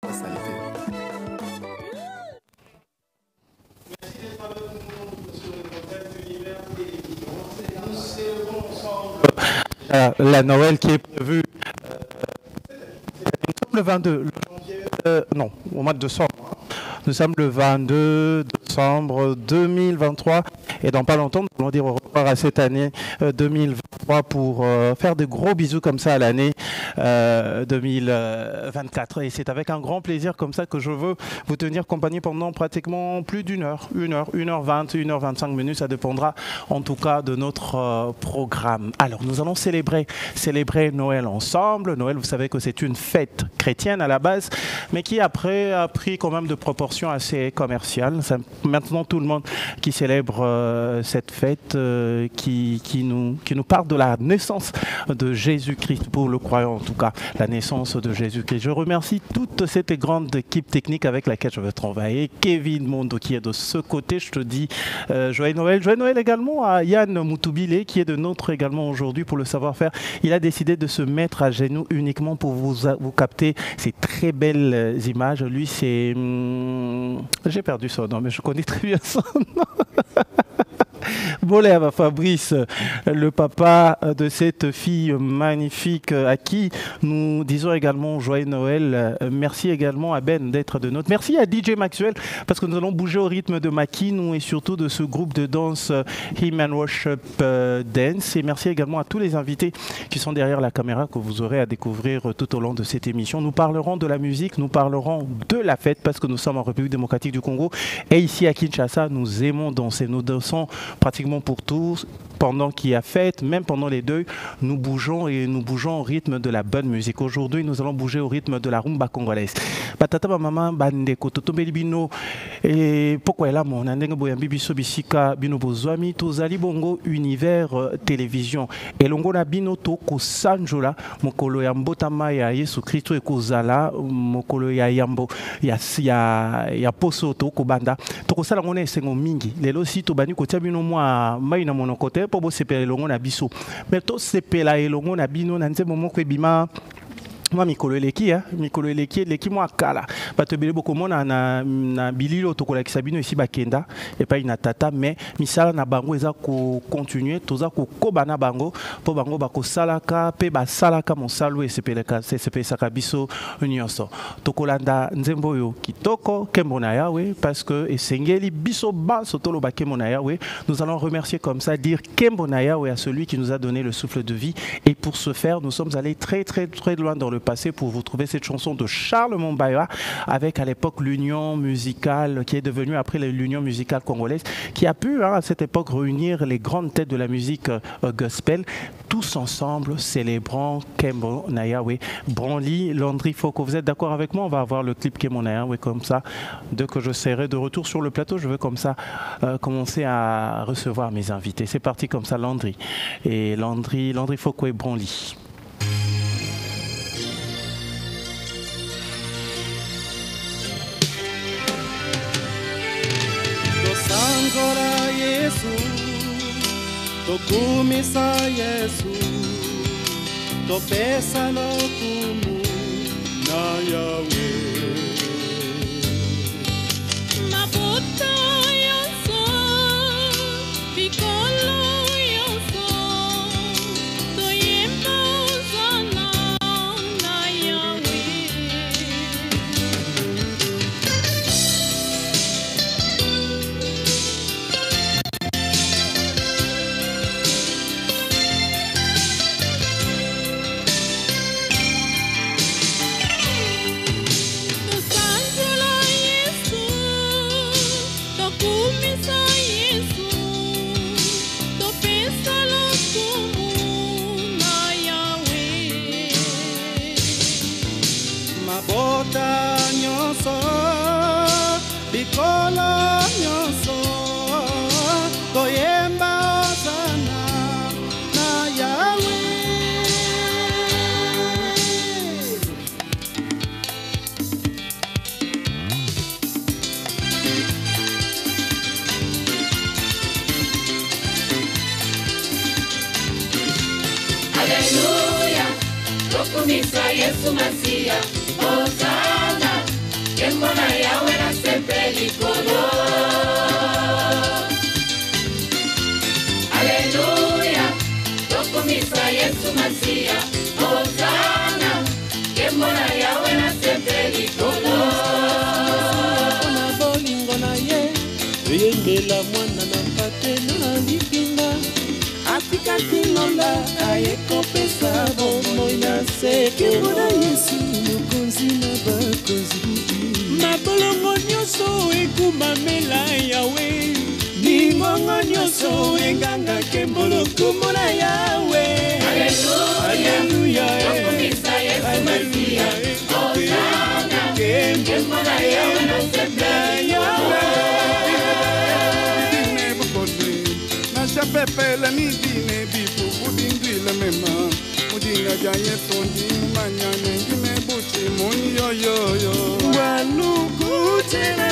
Ça a été. Merci d'être avec nous sur le portail d'Univers Télévision. Nous célébrons ensemble la Noël qui est prévue le 22 janvier, non, au mois de décembre. Nous sommes le 22 décembre 2023 et dans pas longtemps, nous allons dire au revoir à cette année 2023 pour faire de gros bisous comme ça à l'année 2024. Et c'est avec un grand plaisir comme ça que je veux vous tenir compagnie pendant pratiquement plus d'une heure, 1h20, 1h25 minutes, ça dépendra en tout cas de notre programme. Alors nous allons célébrer Noël ensemble. Noël, vous savez que c'est une fête chrétienne à la base, mais qui après a pris quand même de proportions assez commerciales. C'est maintenant tout le monde qui célèbre cette fête qui nous parle de la naissance de Jésus-Christ, pour le croyant en tout cas, la naissance de Jésus-Christ. Je remercie toute cette grande équipe technique avec laquelle je vais travailler. Kevin Mondo qui est de ce côté, je te dis joyeux Noël. Joyeux Noël également à Yann Moutoubile qui est de notre également aujourd'hui pour le savoir-faire. Il a décidé de se mettre à genoux uniquement pour vous capter ces très belles images. Lui, c'est... j'ai perdu son nom, mais je connais très bien son nom. Bolé à Fabrice, le papa de cette fille magnifique à qui nous disons également joyeux Noël. Merci également à Ben d'être de notre. Merci à DJ Maxwell parce que nous allons bouger au rythme de Maki, nous et surtout de ce groupe de danse Hymn and Worship Dance. Et merci également à tous les invités qui sont derrière la caméra que vous aurez à découvrir tout au long de cette émission. Nous parlerons de la musique, nous parlerons de la fête parce que nous sommes en République démocratique du Congo et ici à Kinshasa, nous aimons danser, nous dansons pratiquement pour tous, pendant qu'il y a fête, même pendant les deuils, nous bougeons au rythme de la bonne musique. Aujourd'hui, nous allons bouger au rythme de la rumba congolaise. Batata maman bandeko totombeli bino et pourquoi là mon ndenge boyambi biso bisika bino bozwami tozali bongo univers télévision elongo na bino to ko sanjola mokolo ya mbotama ya Yesu Kristo ekozala mokolo ya yambo ya poso to ko banda to ko sala ngona esengo mingi lelo si to bani ko tia bino mwa mai na monokote po bo sepela elongo na biso mais to sepela elongo na bino na nzembo moko ebima moi mikolo eleki mwa kala bato ebele bokomona na bililo tokolakisa bino esi bakenda epai na tata mais misala na bango eza kocontinue toza kokoba na bango mpo bango bakosalaka mpe basalaka mosalo esepelesaka biso nyonso tokolanda nzembo oyo kitoko nkembo na Yawe parce que esengeli biso banso toloba nkembo na Yawe. Nous allons remercier comme ça, dire nkembo na Yawe à celui qui nous a donné le souffle de vie et pour ce faire nous sommes allés très loin dans le passé pour vous trouver cette chanson de Charles Mombaya avec à l'époque l'union musicale qui est devenue après l'union musicale congolaise qui a pu à cette époque réunir les grandes têtes de la musique gospel tous ensemble célébrant Kembo na Yawe. Branly, Landry Foko, vous êtes d'accord avec moi? On va avoir le clip Kembo na Yawe comme ça. Dès que je serai de retour sur le plateau, je veux comme ça commencer à recevoir mes invités. C'est parti comme ça, Landry. Et Landry Foko et Branly. Sangola Yesu, tokumisa Yesu, topesa lokumu na Yawe. Mabuta yonso, pikolo yonso, toyemba uzana na Yawe. Mabota nyonso, bikola nyonso, toyemba osana na Yawe. Hallelujah, tokumisa Yesu Masia, Hosanna. mabolongo nyonso ekumamela yawe ningongo nyonso enganga kembolo komona yawe aleluya aleluya kembona yawe Pepela ni dine bipu budingila mema mudinga jaye fondi manyane ngime buchi moni yo yo yo waluku tena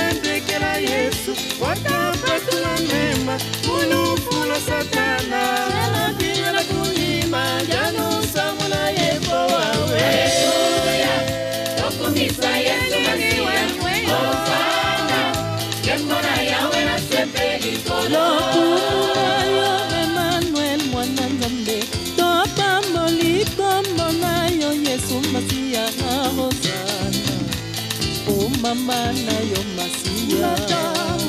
Yesu watapatula mema mulufulo satana la bila kulima jano samuna yepo wawe tokumisa Yesu masiwa ofana kembona yawe na sepeli kolo mama na yo masia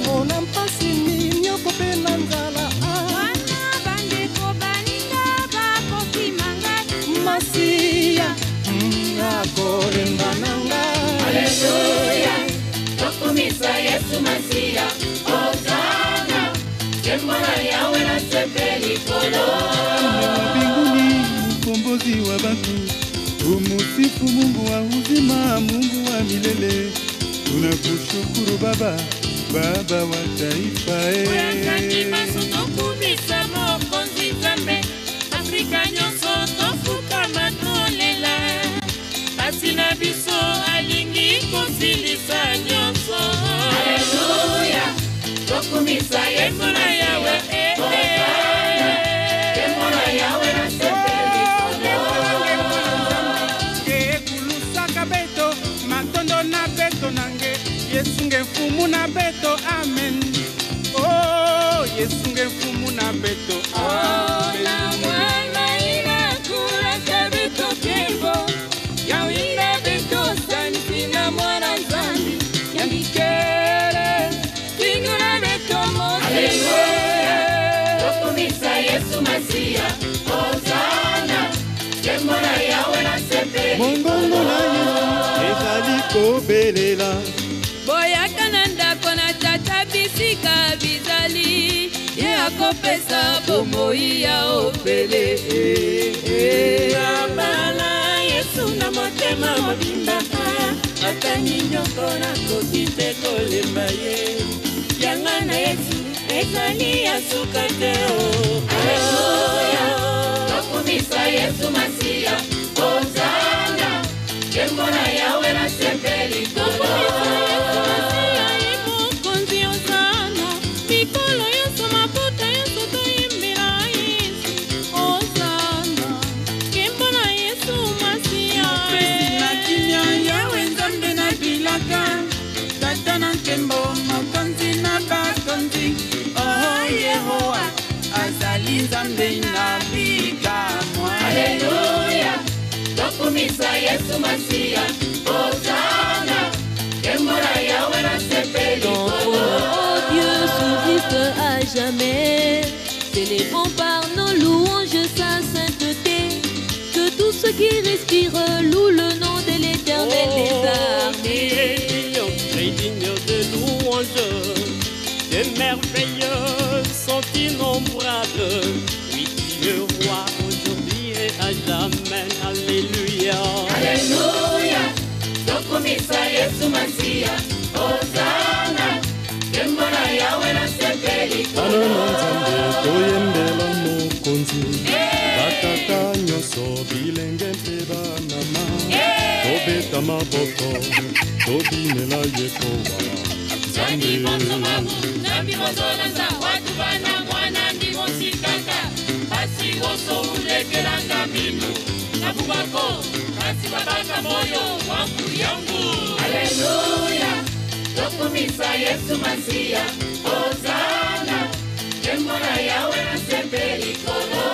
mona mpasi nini okopela nzala wana bandeko baninga bakokimanga masia akolemba nanga aleluya tokumisa Yesu masia osana kembona yawe na sepeli kolo mbinguni mkombozi wa batu umusifu Mungu wa uzima Mungu wa milele tunakushukuru Baba, Baba wa taifa Wakati kumisa mokonzi zambe Afrika nyonso tofuka matolela Asina biso alingi konsilisa nyonso Aleluya tokumisa Yesu na yawe Kemona yawe na sepeli Kekulusaka beto matondo na beto nange Yesu ngefumu na beto amen oh Yesu ngefumu na beto amen na mwana ina kura beto kembo ya ina beto santi na mwana nzambi ya mikere tinguna beto mote tokumisa Yesu masia Hosana kemona yawe na sepeli mongongo na Yesu ezali kobelela boyaka na ndako na tata bisika bizali ye akopesa bomoi ya opele abala Yesu na motema mobimba atangi nyoko na koki te kolemba ye yanga na Yesu ezali ya suka te aleluya tokumisa Yesu masia Hosana kembona yawe na sepeli Aleluya tokumisa Yesu masia Hosana kembona yawe na sepeli Ton trône, oh Dieu, subsiste à jamais. Célébrons par nos louanges sa sainteté. Que tout ce qui respire loue le nom de l'Éternel des armées. Digne de louanges, de merveilleux sont innombrables. Oui, tu es roi aujourd'hui et à jamais. Alléluia. Alléluia tokumisa Yesu masia Hosana kembona yawe na sepeli Bana na Nzambe toyembela mokonzi batata nyonso bilenge mpe banama tobeta maboko tobinela ye kowa Nzambe Nzambe mozolanza watu bana mwana ndimo sikaka basi woso ulekelanga minu nabubako basi babaka moyo wangu yangu Aleluya tokumisa Yesu masia Hosana kembona yawe na sepeli kolo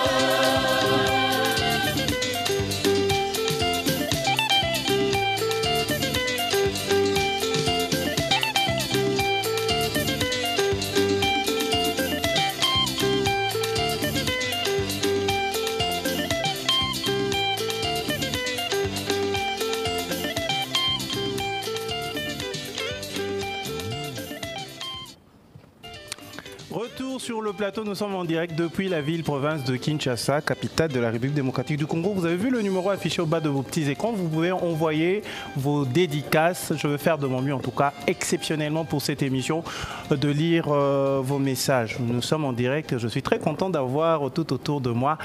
Retour sur le plateau, nous sommes en direct depuis la ville-province de Kinshasa, capitale de la République démocratique du Congo. Vous avez vu le numéro affiché au bas de vos petits écrans, vous pouvez envoyer vos dédicaces. Je vais faire de mon mieux, en tout cas exceptionnellement pour cette émission, de lire vos messages. Nous sommes en direct, je suis très content d'avoir tout autour de moi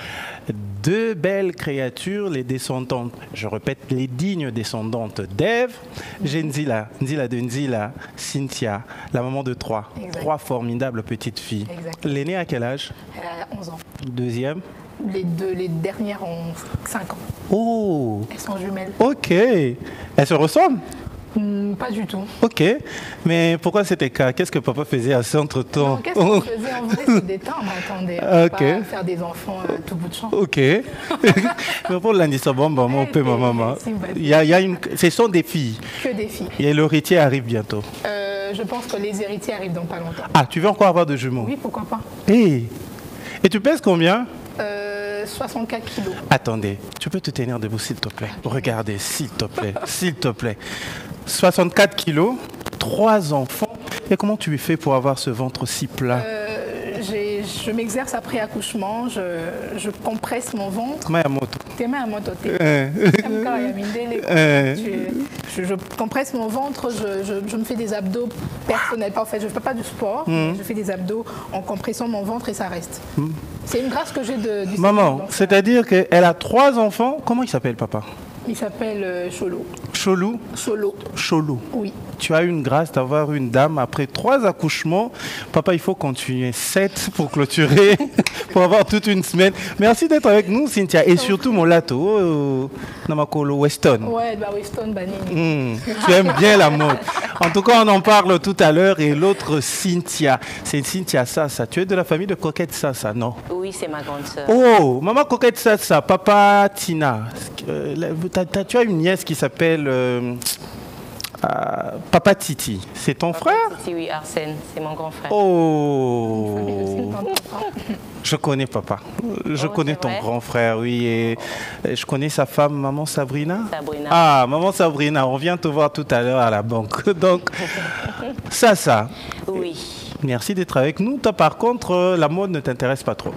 deux belles créatures, les descendantes, je répète, les dignes descendantes d'Ève. J'ai Nzila de Nzila, Cynthia, la maman de trois. Exact. Trois formidables petites filles. Exact. L'aînée à quel âge? Elle a 11 ans. Deuxième? Les dernières ont 5 ans. Oh, Elles sont jumelles. ok. Elles se ressemblent? Pas du tout. Ok. Mais pourquoi c'était cas? Qu'est-ce que papa faisait à ce entre-temps? Non, qu'est-ce qu'on faisait en vrai? C'est détendre, attendez. On peut pas faire des enfants à tout bout de champ. Ok. Mais pour l'indice, bon, on peut, ma maman. Ce sont des filles. Que des filles. Et l'héritier arrive bientôt. Je pense que les héritiers arrivent dans pas longtemps. Ah, tu veux encore avoir de jumeaux? Oui, pourquoi pas. Hey. Et tu pèses combien? 64 kilos. Attendez, tu peux te tenir debout s'il te plaît. Regardez, s'il te plaît, s'il te plaît. 64 kilos, 3 enfants. Et comment tu fais pour avoir ce ventre si plat? Je m'exerce après accouchement, je compresse mon ventre. Mayamoto. Je compresse mon ventre, je me fais des abdos personnels. En fait, je ne fais pas du sport, je fais des abdos en compressant mon ventre et ça reste. C'est une grâce que j'ai du Maman, c'est-à-dire qu'elle a 3 enfants. Comment il s'appelle, papa? Il s'appelle Cholo. Cholou? Cholo. Cholou. Oui. Tu as une grâce d'avoir une dame après 3 accouchements. Papa, il faut continuer 7 pour clôturer, pour avoir toute une semaine. Merci d'être avec nous, Cynthia. Et surtout, mon lato, Namakolo Weston. Ouais, bah Weston, Banini. Tu aimes bien la mode. En tout cas, on en parle tout à l'heure. Et l'autre, Cynthia. C'est Cynthia Sassa. Tu es de la famille de Coquette Sassa, non? Oui, c'est ma grande sœur. Oh, maman Coquette Sassa, papa Tina. Tu as une nièce qui s'appelle Papa Titi. C'est ton frère? Titi, oui, Arsène, c'est mon grand frère. Oh, je connais papa. Je connais ton vrai? grand frère, oui. Et je connais sa femme, maman Sabrina. Sabrina. Ah, maman Sabrina, on vient te voir tout à l'heure à la banque. Donc, ça. Oui. Merci d'être avec nous. Toi, par contre, la mode ne t'intéresse pas trop?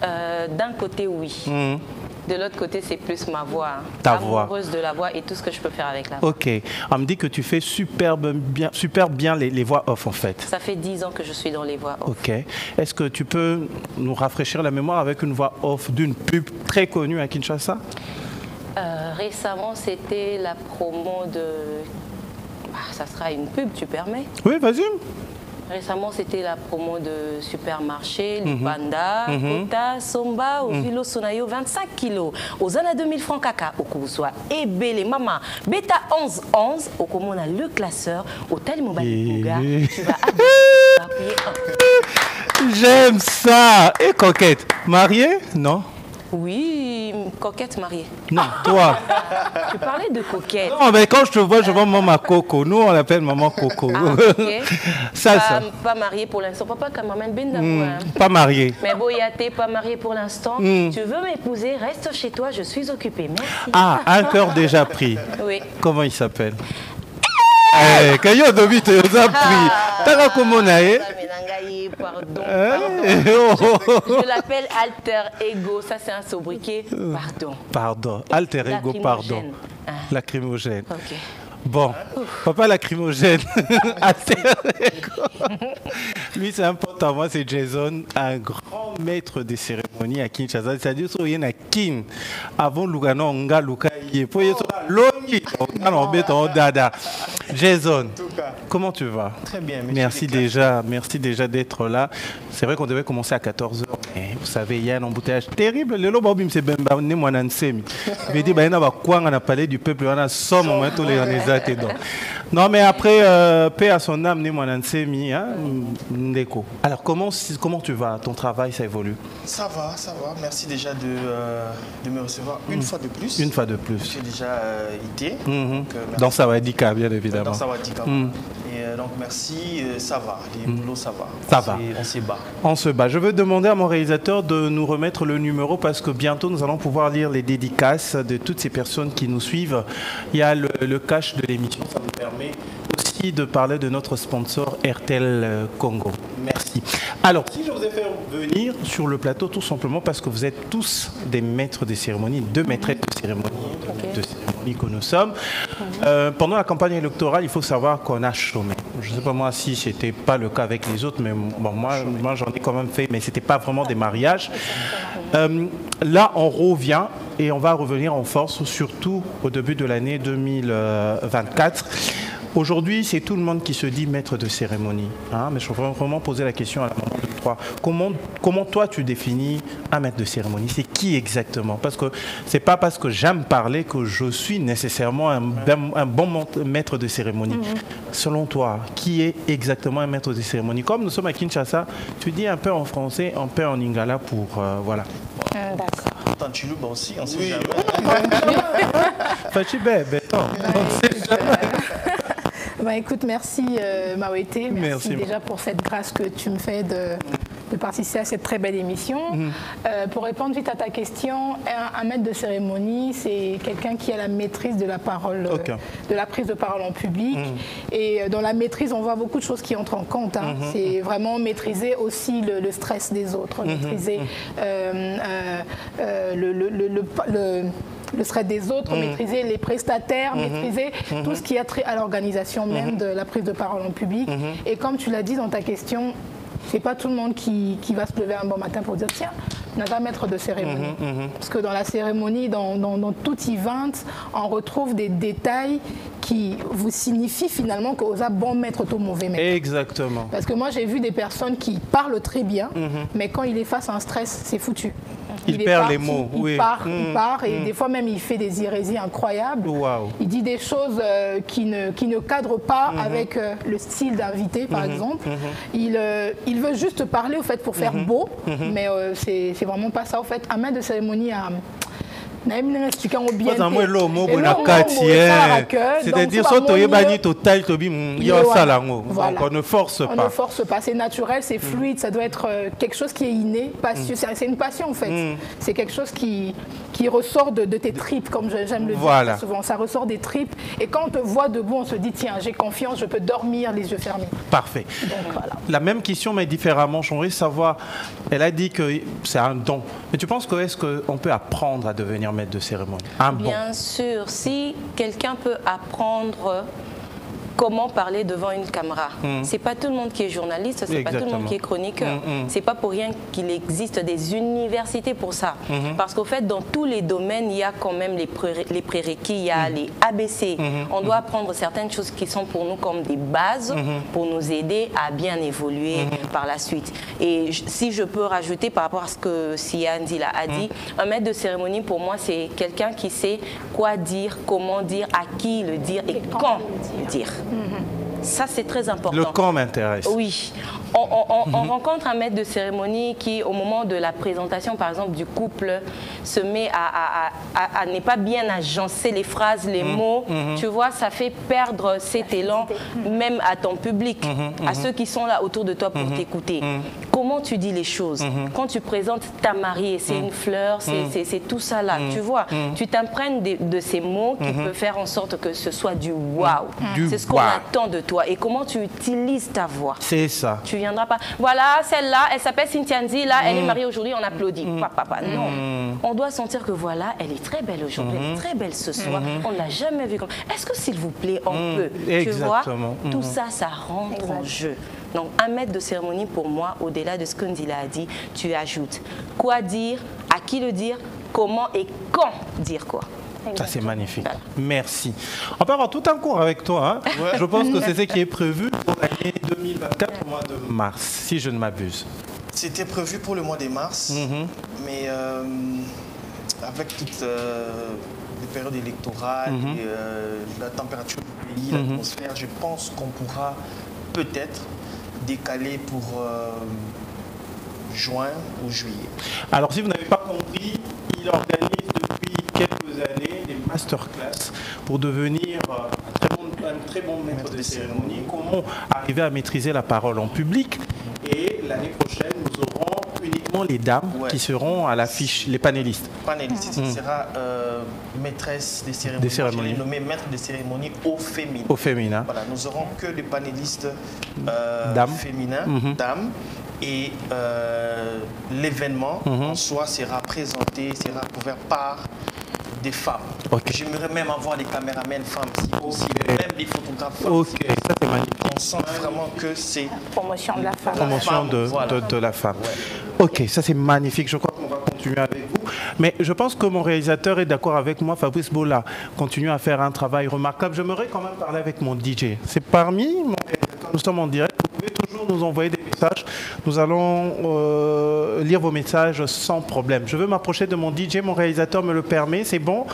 D'un côté, oui. De l'autre côté, c'est plus ma voix. Ta voix. Amoureuse de la voix et tout ce que je peux faire avec la voix. Ok. On me dit que tu fais super bien les voix off, en fait. Ça fait 10 ans que je suis dans les voix off. Ok. Est-ce que tu peux nous rafraîchir la mémoire avec une voix off d'une pub très connue à Kinshasa? Récemment, c'était la promo de... ça sera une pub, tu permets? Oui, vas-y. Récemment, c'était la promo de Supermarché, Lipanda, Kota, Somba, Ovilo Sonayo, 25 kilos. Aux années 2000 francs caca, au Kouswa, Ebele, Maman, Beta 1111, au Komona, le classeur, au Talimobali Bouga, tu vas appuyer. J'aime ça. Et Coquette, mariée? Non. Oui, Coquette mariée. Non, toi. Tu parlais de Coquette. Non, mais quand je te vois, je vois maman Coco. Nous, on l'appelle maman Coco. Ah, ok. Ça. Pas mariée pour l'instant. Papa, quand m'amène Ben Pas mariée. Mais Boyaté, pas mariée pour l'instant. Tu veux m'épouser, reste chez toi, je suis occupée. Merci. Ah, un cœur déjà pris. Oui. Comment il s'appelle? Quand il y a Dobi, tu as pris. T'as comment Pardon. Je l'appelle alter ego. Ça, c'est un sobriquet. Pardon. Pardon. Alter ego, pardon. Lacrymogène. Ok. Bon, papa lacrymogène. Alter ego. Lui, c'est un pote à moi, c'est Jason, un grand maître des cérémonies à Kinshasa. C'est-à-dire qu'il y a un kin avant Lugano, on a Luka. Pour y être longi, on a béton dada. Jason, comment tu vas? Très bien, merci déjà d'être là. C'est vrai qu'on devait commencer à 14h, mais vous savez, il y a un embouteillage terrible. Le lobby, c'est ben né moi nansemi. Je dis ben na quoi on a parlé du peuple, on a somme on tous les organisateurs donc. Non mais après paix à son âme né moi nansemi hein ndeko. Alors comment tu vas? Ton travail ça évolue? Ça va. Merci déjà de me recevoir une fois de plus. Une fois de plus. J'ai déjà été. Dans Sawadika, bien évidemment. Dans Sawadika. Et donc merci, ça va, les boulots ça va. Ça va. On s'y bat. On se bat. Je veux demander à mon réalisateur de nous remettre le numéro parce que bientôt nous allons pouvoir lire les dédicaces de toutes ces personnes qui nous suivent. Il y a le cash de l'émission, ça nous permet aussi de parler de notre sponsor RTL Congo. Merci. Alors, si je vous ai fait venir sur le plateau tout simplement parce que vous êtes tous des maîtres de cérémonie, deux maîtresses de cérémonie que nous sommes. Pendant la campagne électorale, il faut savoir qu'on a chômé. Je ne sais pas moi si ce n'était pas le cas avec les autres, mais bon, moi j'en ai quand même fait, mais ce n'était pas vraiment des mariages. Là, on revient et on va revenir en force, surtout au début de l'année 2024. Aujourd'hui, c'est tout le monde qui se dit maître de cérémonie. Hein, mais je voudrais vraiment poser la question à la maman de Troyes. Comment toi tu définis un maître de cérémonie? C'est qui exactement? Parce que c'est pas parce que j'aime parler que je suis nécessairement un bon maître de cérémonie. Selon toi, qui est exactement un maître de cérémonie? Comme nous sommes à Kinshasa, tu dis un peu en français, un peu en lingala pour voilà. D'accord. Tant tu loues aussi, on sait jamais. Bah, écoute, merci Mawete, merci déjà pour cette grâce que tu me fais de participer à cette très belle émission. Pour répondre vite à ta question, un maître de cérémonie, c'est quelqu'un qui a la maîtrise de la parole, de la prise de parole en public. Et dans la maîtrise, on voit beaucoup de choses qui entrent en compte. Hein. C'est vraiment maîtriser aussi le stress des autres, maîtriser le stress des autres, maîtriser les prestataires, maîtriser tout ce qui a trait à l'organisation même de la prise de parole en public. Et comme tu l'as dit dans ta question, c'est pas tout le monde qui va se lever un bon matin pour dire tiens, on va maître de cérémonie. Parce que dans la cérémonie, dans tout event, on retrouve des détails qui vous signifient finalement que vous êtes bon maître ou mauvais maître. Exactement. Parce que moi j'ai vu des personnes qui parlent très bien, mais quand il est face à un stress, c'est foutu. Il perd les mots. Il part et des fois même il fait des hérésies incroyables. Wow. Il dit des choses qui ne cadrent pas avec le style d'invité par exemple. Il veut juste parler au fait pour faire beau, mais c'est vraiment pas ça au fait. Un maître de cérémonie a c'est-à-dire on ne force pas. On ne force pas, c'est naturel, c'est fluide, ça doit être quelque chose qui est inné, c'est une passion en fait. C'est quelque chose qui ressort de tes tripes, comme j'aime le dire souvent. Ça ressort des tripes et quand on te voit debout, on se dit tiens, j'ai confiance, je peux dormir les yeux fermés. Parfait. Donc, voilà. La même question mais différemment, j'aimerais savoir, elle a dit que c'est un don, mais tu penses que est-ce qu'on peut apprendre à devenir maître de cérémonie? Bien sûr, si quelqu'un peut apprendre comment parler devant une caméra. C'est pas tout le monde qui est journaliste, c'est pas tout le monde qui est chroniqueur. C'est pas pour rien qu'il existe des universités pour ça. Parce qu'au fait, dans tous les domaines, il y a quand même les prérequis, il y a les ABC. On doit apprendre certaines choses qui sont pour nous comme des bases pour nous aider à bien évoluer par la suite. Et si je peux rajouter par rapport à ce que Sia Ndila a dit, un maître de cérémonie pour moi, c'est quelqu'un qui sait quoi dire, comment dire, à qui le dire et quand le dire. Ça, c'est très important. Le quand m'intéresse. Oui. On rencontre un maître de cérémonie qui, au moment de la présentation, par exemple, du couple, se met à ne pas bien agencer les phrases, les mots. Tu vois, ça fait perdre cet élan, même à ton public, à ceux qui sont là autour de toi pour t'écouter. Comment tu dis les choses? Quand tu présentes ta mariée, c'est une fleur, c'est tout ça là. Tu vois, tu t'imprègnes de ces mots qui peuvent faire en sorte que ce soit du waouh. C'est ce qu'on attend de toi. Et comment tu utilises ta voix? C'est ça. Tu viendras pas. Voilà, celle-là, elle s'appelle Cynthia Nzi, là, elle est mariée aujourd'hui, on applaudit. Non. On doit sentir que voilà, elle est très belle aujourd'hui, elle est très belle ce soir. On ne l'a jamais vue comme. Est-ce que s'il vous plaît, on peut? Tu vois, tout ça, ça rentre en jeu. Donc, un maître de cérémonie, pour moi, au-delà de ce que Ndila a dit, tu ajoutes quoi dire, à qui le dire, comment et quand dire quoi. Ça, c'est magnifique. Voilà. Merci. On peut avoir tout un cours avec toi. Hein. Je pense que c'est ce qui est prévu pour l'année 2024, au mois de mars, si je ne m'abuse. C'était prévu pour le mois de mars, mais avec toutes les périodes électorales, et, la température du pays, l'atmosphère, je pense qu'on pourra peut-être décaler pour juin ou juillet. Alors, si vous n'avez pas compris, il organise depuis quelques années des masterclass pour devenir un très bon un très bon maître de cérémonie, comment arriver à maîtriser la parole en public. Et l'année prochaine, nous aurons uniquement les dames qui seront à l'affiche, les panélistes. Panélistes, ce sera maîtresse des cérémonies. Je l'ai nommé maître des cérémonies au féminin. Au féminin. Voilà, nous aurons que des panélistes féminins, dames. Et l'événement en soi sera présenté, sera couvert par des femmes. J'aimerais même avoir des caméramans femmes si possible, même des photographes femmes. Ok, ça c'est magnifique. On sent vraiment que c'est promotion de la femme. Promotion de la femme. Ok, ça c'est magnifique. Je crois qu'on va continuer avec vous. Mais je pense que mon réalisateur est d'accord avec moi, Fabrice Bola. Continue à faire un travail remarquable. J'aimerais quand même parler avec mon DJ. C'est parmi, quand nous sommes en direct, vous pouvez toujours nous envoyer des messages. Nous allons lire vos messages sans problème. Je veux m'approcher de mon DJ, mon réalisateur me le permet, c'est bon?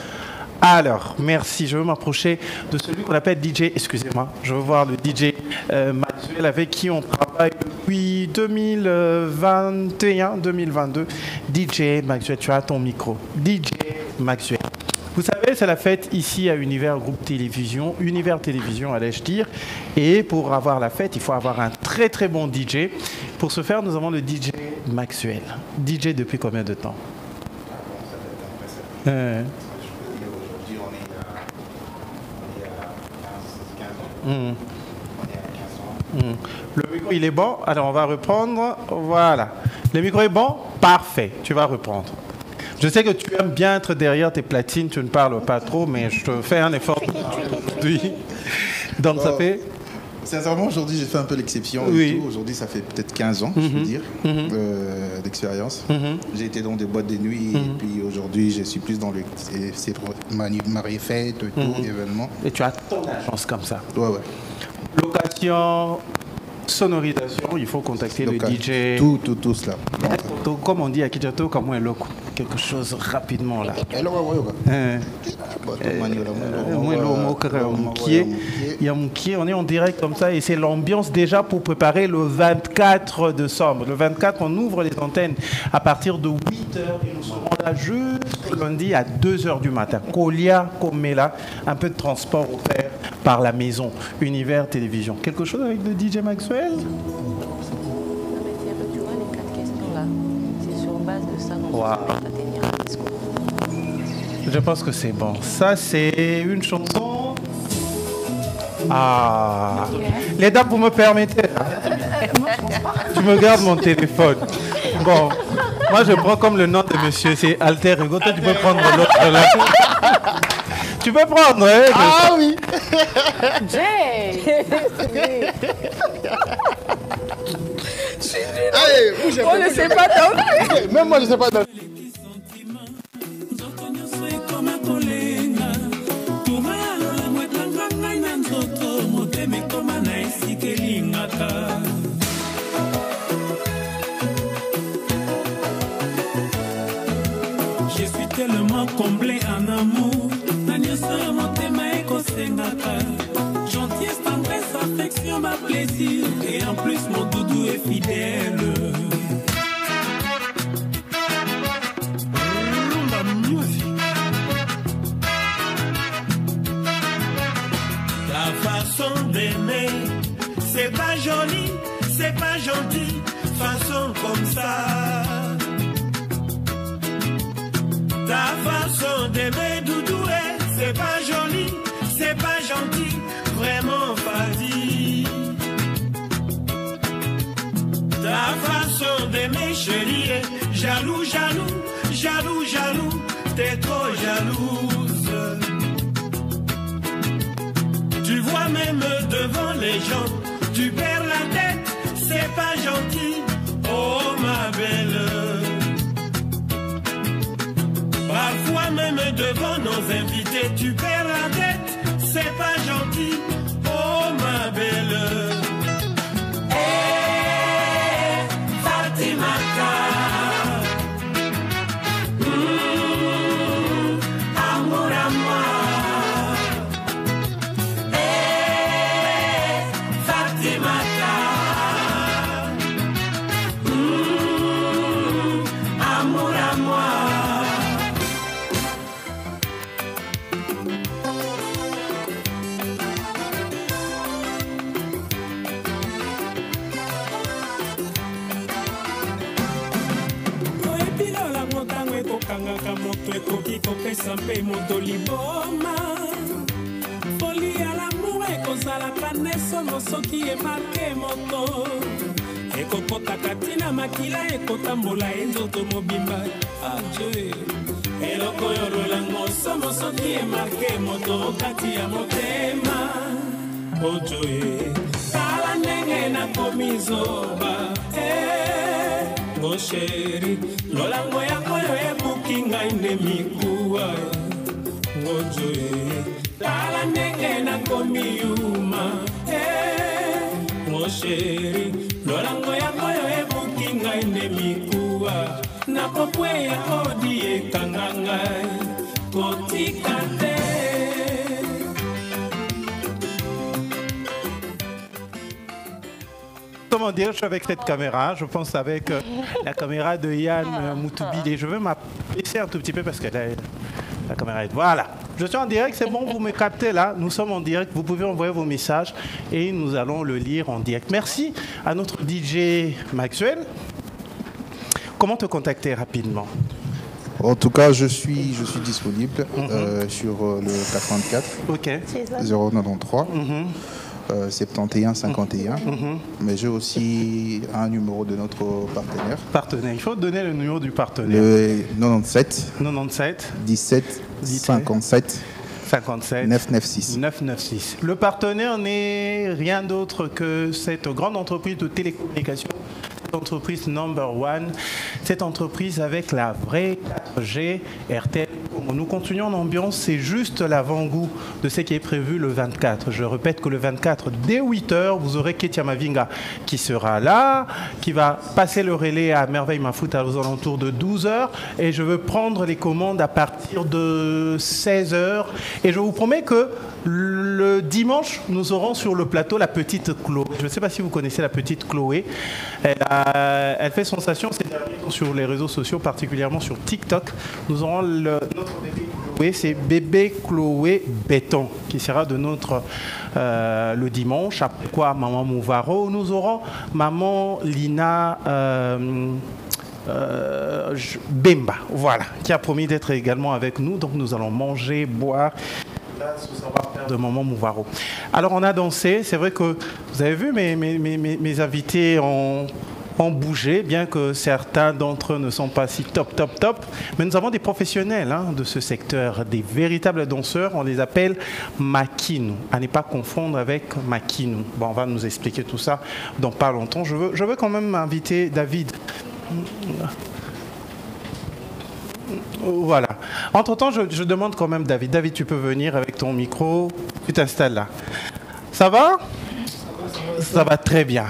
Alors, merci. Je veux m'approcher de celui qu'on appelle DJ, excusez-moi, je veux voir le DJ Maxwell avec qui on travaille depuis 2021-2022. DJ Maxwell, tu as ton micro. DJ Maxwell. Vous savez, c'est la fête ici à Univers Groupe Télévision, Univers Télévision, allais-je dire. Et pour avoir la fête, il faut avoir un très très bon DJ. Pour ce faire, nous avons le DJ Maxwell. DJ depuis combien de temps? Le micro, il est bon. Alors, on va reprendre. Voilà. Le micro est bon? Parfait. Tu vas reprendre. Je sais que tu aimes bien être derrière tes platines. Tu ne parles pas trop, mais je te fais un effort aujourd'hui. Donc, ça fait... Sincèrement, aujourd'hui, j'ai fait un peu l'exception. Aujourd'hui, ça fait peut-être 15 ans, je veux dire, d'expérience. J'ai été dans des boîtes de nuit et puis aujourd'hui, je suis plus dans les mariées-fêtes, tout, événements. Et tu as ton agence comme ça? Ouais. Location, sonorisation, il faut contacter le DJ. Tout cela. Comme on dit à Kijato, comme un loco. Quelque chose rapidement là. On est en direct comme ça et c'est l'ambiance déjà pour préparer le 24 décembre. Le 24, on ouvre les antennes à partir de 8h et nous serons là jusqu'au lundi à 2h du matin. Kolia, Komela, un peu de transport offert par la maison Univers Télévision. Quelque chose avec le DJ Maxwell? Wow. Je pense que c'est bon. Ça, c'est une chanson. Ah. Les dames, vous me permettez? Tu me gardes mon téléphone. Bon, moi, je prends comme le nom de monsieur, c'est Alter Ego. Toi, tu peux prendre l'autre là. Tu peux prendre, hein? Ah oui. Jay. On ne sait pas danser. Même moi, je ne sais pas danser. Je suis tellement comblé en amour. Gentillesse, tendresse, affection, ma plaisir. Et en plus, mon doudou est fidèle. Ta façon d'aimer, c'est pas joli, c'est pas gentil. Façon comme ça. Ta façon d'aimer, doudou, c'est pas joli, c'est pas gentil, vraiment fadi. Ta façon d'aimer, chérie, jaloux, jaloux, jaloux, jaloux, t'es trop jalouse. Tu vois même devant les gens, tu perds la tête, c'est pas gentil, oh ma belle. Parfois même devant nos invités, tu perds la tête, c'est pas gentil, oh ma belle. Hey, Fatimata, amour à moi. Hey, Fatimata, amour à moi. kopesa mpe moto liboma foli ya lamour ekozalaka nde songo soki emarke moto ekokotaka ntina makila ekotambola ye nzoto mobimba ajoe eloko oyo lolango somo soki emarke moto kati ya motema ojoe tala ndenge nakomi zoba ngosheri lolango yango yo ebuki ngai nde mikuwa ngojoe tala ndenge nakomi yuma ngosheri lolango yango yo ebuki ngai nde mikuwa nakokweya odi ekanga ngai kotika te. Comment dire, je suis avec cette caméra, je pense avec la caméra de Yann Moutoubilé. Je vais m'abaisser un tout petit peu parce que la caméra est... Voilà, je suis en direct, c'est bon, vous me captez là, nous sommes en direct, vous pouvez envoyer vos messages et nous allons le lire en direct. Merci à notre DJ Maxwell. Comment te contacter rapidement? En tout cas, je suis disponible sur le 84 093 71 51. Mais j'ai aussi un numéro de notre partenaire. Il faut donner le numéro du partenaire. Le 97 17 57 996. 996. Le partenaire n'est rien d'autre que cette grande entreprise de télécommunications, cette entreprise number one, cette entreprise avec la vraie 4G RTL. Nous continuons en ambiance, c'est juste l'avant-goût de ce qui est prévu le 24. Je répète que le 24, dès 8h, vous aurez Ketia Mavinga qui sera là, qui va passer le relais à Merveille Mafout aux alentours de 12h. Et je veux prendre les commandes à partir de 16h. Et je vous promets que le dimanche, nous aurons sur le plateau la petite Chloé. Je ne sais pas si vous connaissez la petite Chloé. Elle fait sensation ces derniers temps sur les réseaux sociaux, particulièrement sur TikTok. Nous aurons notre bébé Chloé, c'est bébé Chloé Béton, qui sera de notre le dimanche. Après quoi, maman Mouvaro. Nous aurons maman Lina Bemba, voilà, qui a promis d'être également avec nous. Donc nous allons manger, boire. Sous savoir-faire de maman Mouvaro. Alors on a dansé, c'est vrai que vous avez vu mes invités ont bougé, bien que certains d'entre eux ne sont pas si top, mais nous avons des professionnels de ce secteur, des véritables danseurs, on les appelle Makinu, à ne pas confondre avec Makinu. Bon, on va nous expliquer tout ça dans pas longtemps. Je veux quand même inviter David. Voilà. Entre-temps, je demande quand même David. David, tu peux venir avec ton micro. Tu t'installes là. Ça va? Ça va très bien.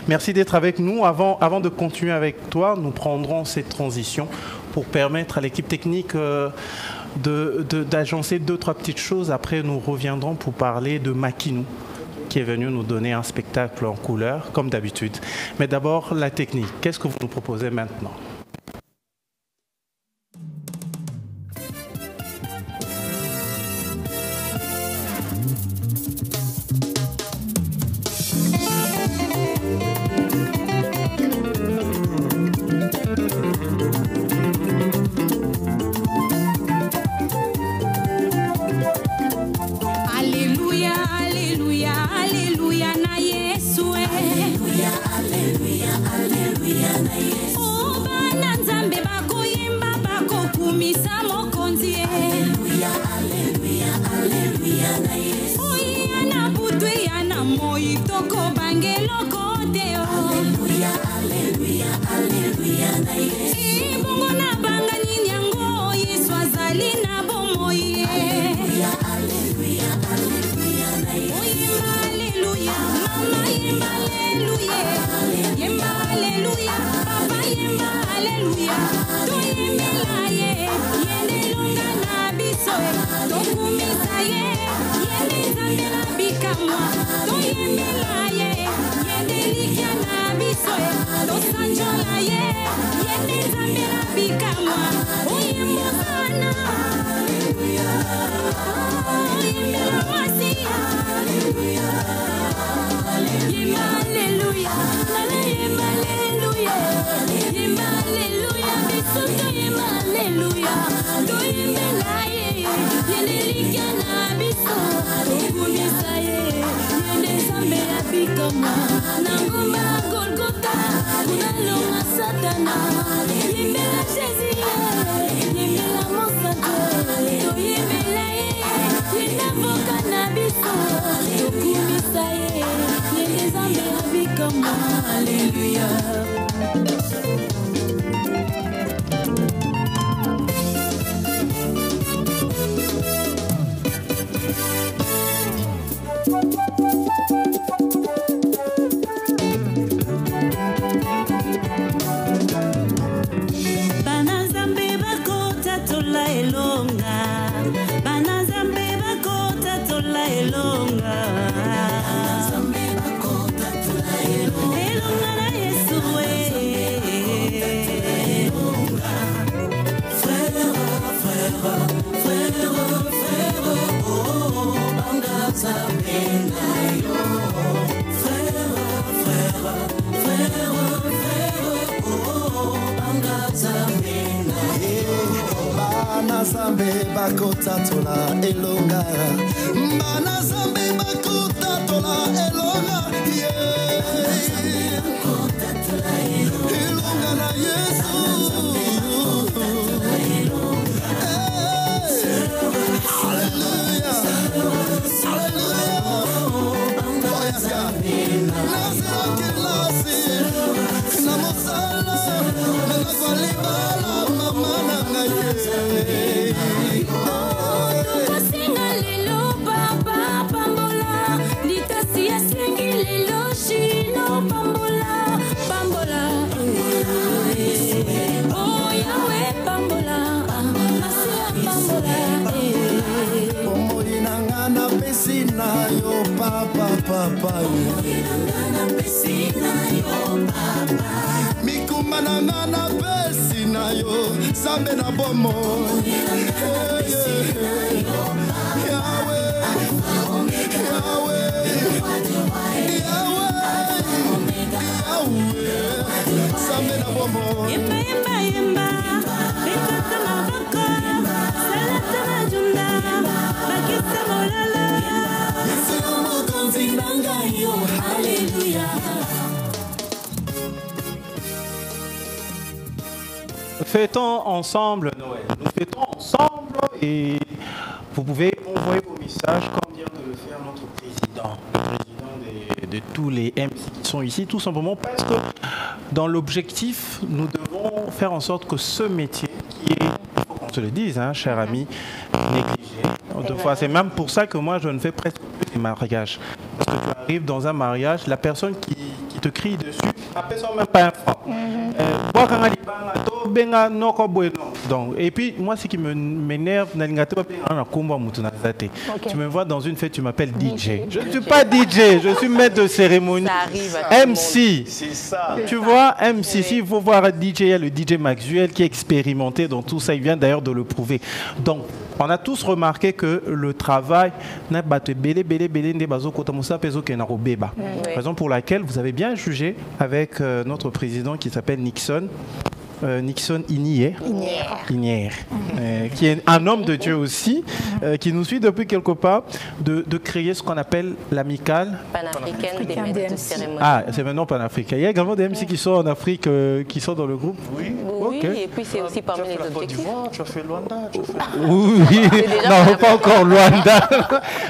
Merci d'être avec nous. Avant de continuer avec toi, nous prendrons cette transition pour permettre à l'équipe technique d'agencer 2-3 petites choses. Après, nous reviendrons pour parler de Makinu, qui est venu nous donner un spectacle en couleur, comme d'habitude. Mais d'abord, la technique. Qu'est-ce que vous nous proposez maintenant? Hallelujah. koma nangoma Golgotha unalonga Satana yimela Jésus yimela Monsante yimela inavoka na biso yokumisa ye yezambe abikama Alléluia. Zambe bakota tola elonga Mana zambe bakota tola elonga Elonga na Yesu Hallelujah Nasera kelasi Na mosala Na kwalibala mama na ngaye Kosinga lelo papa pambola litasi asengi lelo shino pambola pambola oh Yahweh pambola masia pambola omoi nanga na pesi na yo papa papa mikuma nanga na pesi na yo Zambe na bomo Zambe na bomo yemba yemba ekata maboko salata majunda bakisa molala Yesu mokonzi nanga yo Alléluia. Fêtons ensemble Noël. Nous fêtons ensemble et vous pouvez envoyer vos messages comme vient de le faire notre président, le président de tous les MC qui sont ici, tout simplement parce que dans l'objectif, nous devons faire en sorte que ce métier qui est, il faut qu'on se le dise, hein, cher ami, négligé. Autrefois, c'est même pour ça que moi je ne fais presque plus des mariages. Parce que tu arrives dans un mariage, la personne qui te crie dessus, appelle ça même pas un franc. Donc, et puis, moi, ce qui m'énerve, tu me vois dans une fête, tu m'appelles DJ. Je ne suis pas DJ, je suis maître de cérémonie. MC. C'est ça. Tu vois, MC, s'il faut voir un DJ, il y a le DJ Maxwell qui est expérimenté dans tout ça, il vient d'ailleurs de le prouver. Donc, on a tous remarqué que le travail raison pour laquelle vous avez bien jugé avec notre président qui s'appelle Nixon. Nixon Inier, qui est un homme de Dieu aussi, qui nous suit depuis quelque part, de créer ce qu'on appelle l'amicale panafricaine des maîtres de cérémonie. Ah, c'est maintenant panafricain. Il y a également des MC qui sont en Afrique, qui sont dans le groupe. Oui, et puis c'est aussi parmi les objectifs. Tu as fait Luanda, Oui, non, pas encore Luanda.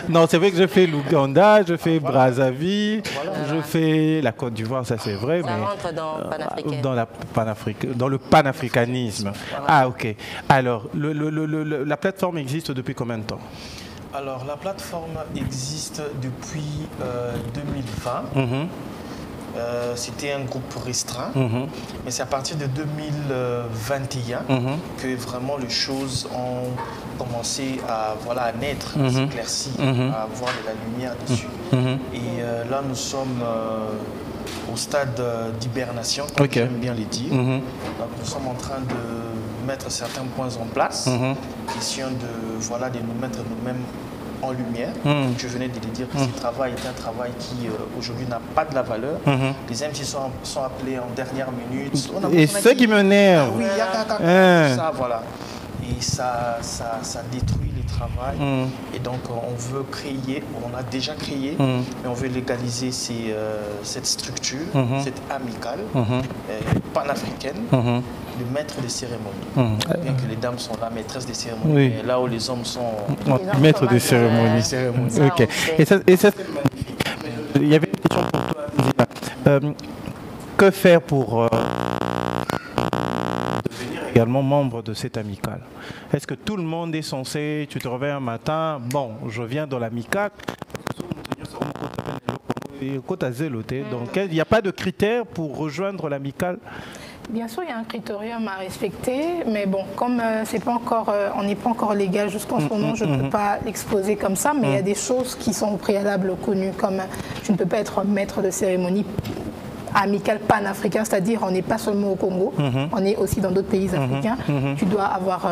Non, c'est vrai que je fais l'Ouganda, je fais Brazzaville, je fais la Côte d'Ivoire, ça c'est vrai. Ça rentre dans le panafricanisme. Ah, ok. Alors, la plateforme existe depuis combien de temps? Alors, la plateforme existe depuis 2020. C'était un groupe restreint, mais c'est à partir de 2021 que vraiment les choses ont commencé à, à naître, à s'éclaircir, à avoir de la lumière dessus. Et là, nous sommes au stade d'hibernation, comme j'aime bien les dire. Donc, nous sommes en train de mettre certains points en place, question de nous mettre nous-mêmes en lumière. Je venais de le dire que ce travail est un travail qui aujourd'hui n'a pas de la valeur. Les MC sont appelés en dernière minute. Et ce qui m'énerve. Oui, ça, voilà. Et ça détruit les travail. Et donc, on veut créer, on a déjà créé, mais on veut légaliser cette structure, cette amicale panafricaine, de maître des cérémonies. Bien que les dames sont là, maîtresses des cérémonies, mais là où les hommes sont maîtres des cérémonies. Ok. Et ça, il y avait une question pour toi. Que faire pour devenir également membre de cette amicale? Est-ce que tout le monde est censé, tu te réveilles un matin, bon, je viens dans l'amicale, donc il n'y a pas de critères pour rejoindre l'amicale? Bien sûr, il y a un critérium à respecter, mais bon, comme c'est pas encore, on n'est pas encore légal jusqu'en ce moment, je ne peux pas l'exposer comme ça, mais il y a des choses qui sont au préalable connues, comme tu ne peux pas être maître de cérémonie amical panafricain, c'est-à-dire on n'est pas seulement au Congo, on est aussi dans d'autres pays africains. Tu dois avoir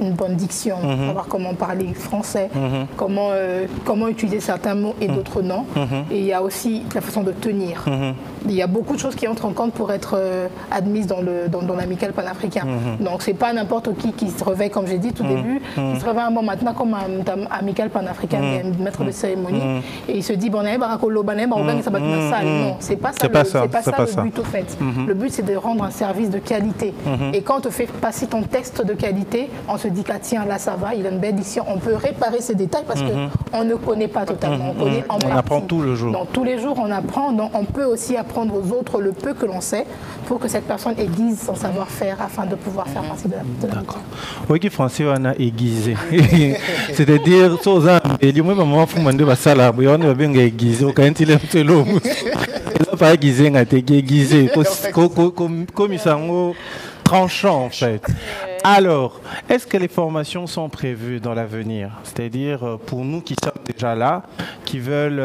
une bonne diction, savoir comment parler français, comment utiliser certains mots et d'autres non. Et il y a aussi la façon de tenir. Il y a beaucoup de choses qui entrent en compte pour être admise dans l'amical panafricain. Donc c'est pas n'importe qui se réveille, comme j'ai dit tout début, qui se réveille un bon matin comme un amical panafricain, maître de cérémonie, et il se dit bon, non, c'est pas ça. C'est pas ça le but au fait. Le but c'est de rendre un service de qualité. Et quand on te fait passer ton test de qualité, on se dit que tiens là ça va, il a une belle diction, on peut réparer ces détails parce qu'on ne connaît pas totalement. On apprend tout le jour. Donc tous les jours on apprend, donc on peut aussi apprendre aux autres le peu que l'on sait pour que cette personne aiguise son savoir-faire afin de pouvoir faire partie de la D'accord. Oui, qui français on a aiguisé. C'est-à-dire ça et lui même moi faut demander ça là, on va bien aiguiser quand il est l'eau. Pas aiguisé aiguisé comme ils sont tranchants en fait. Alors, est-ce que les formations sont prévues dans l'avenir? C'est-à-dire pour nous qui sommes déjà là, qui veulent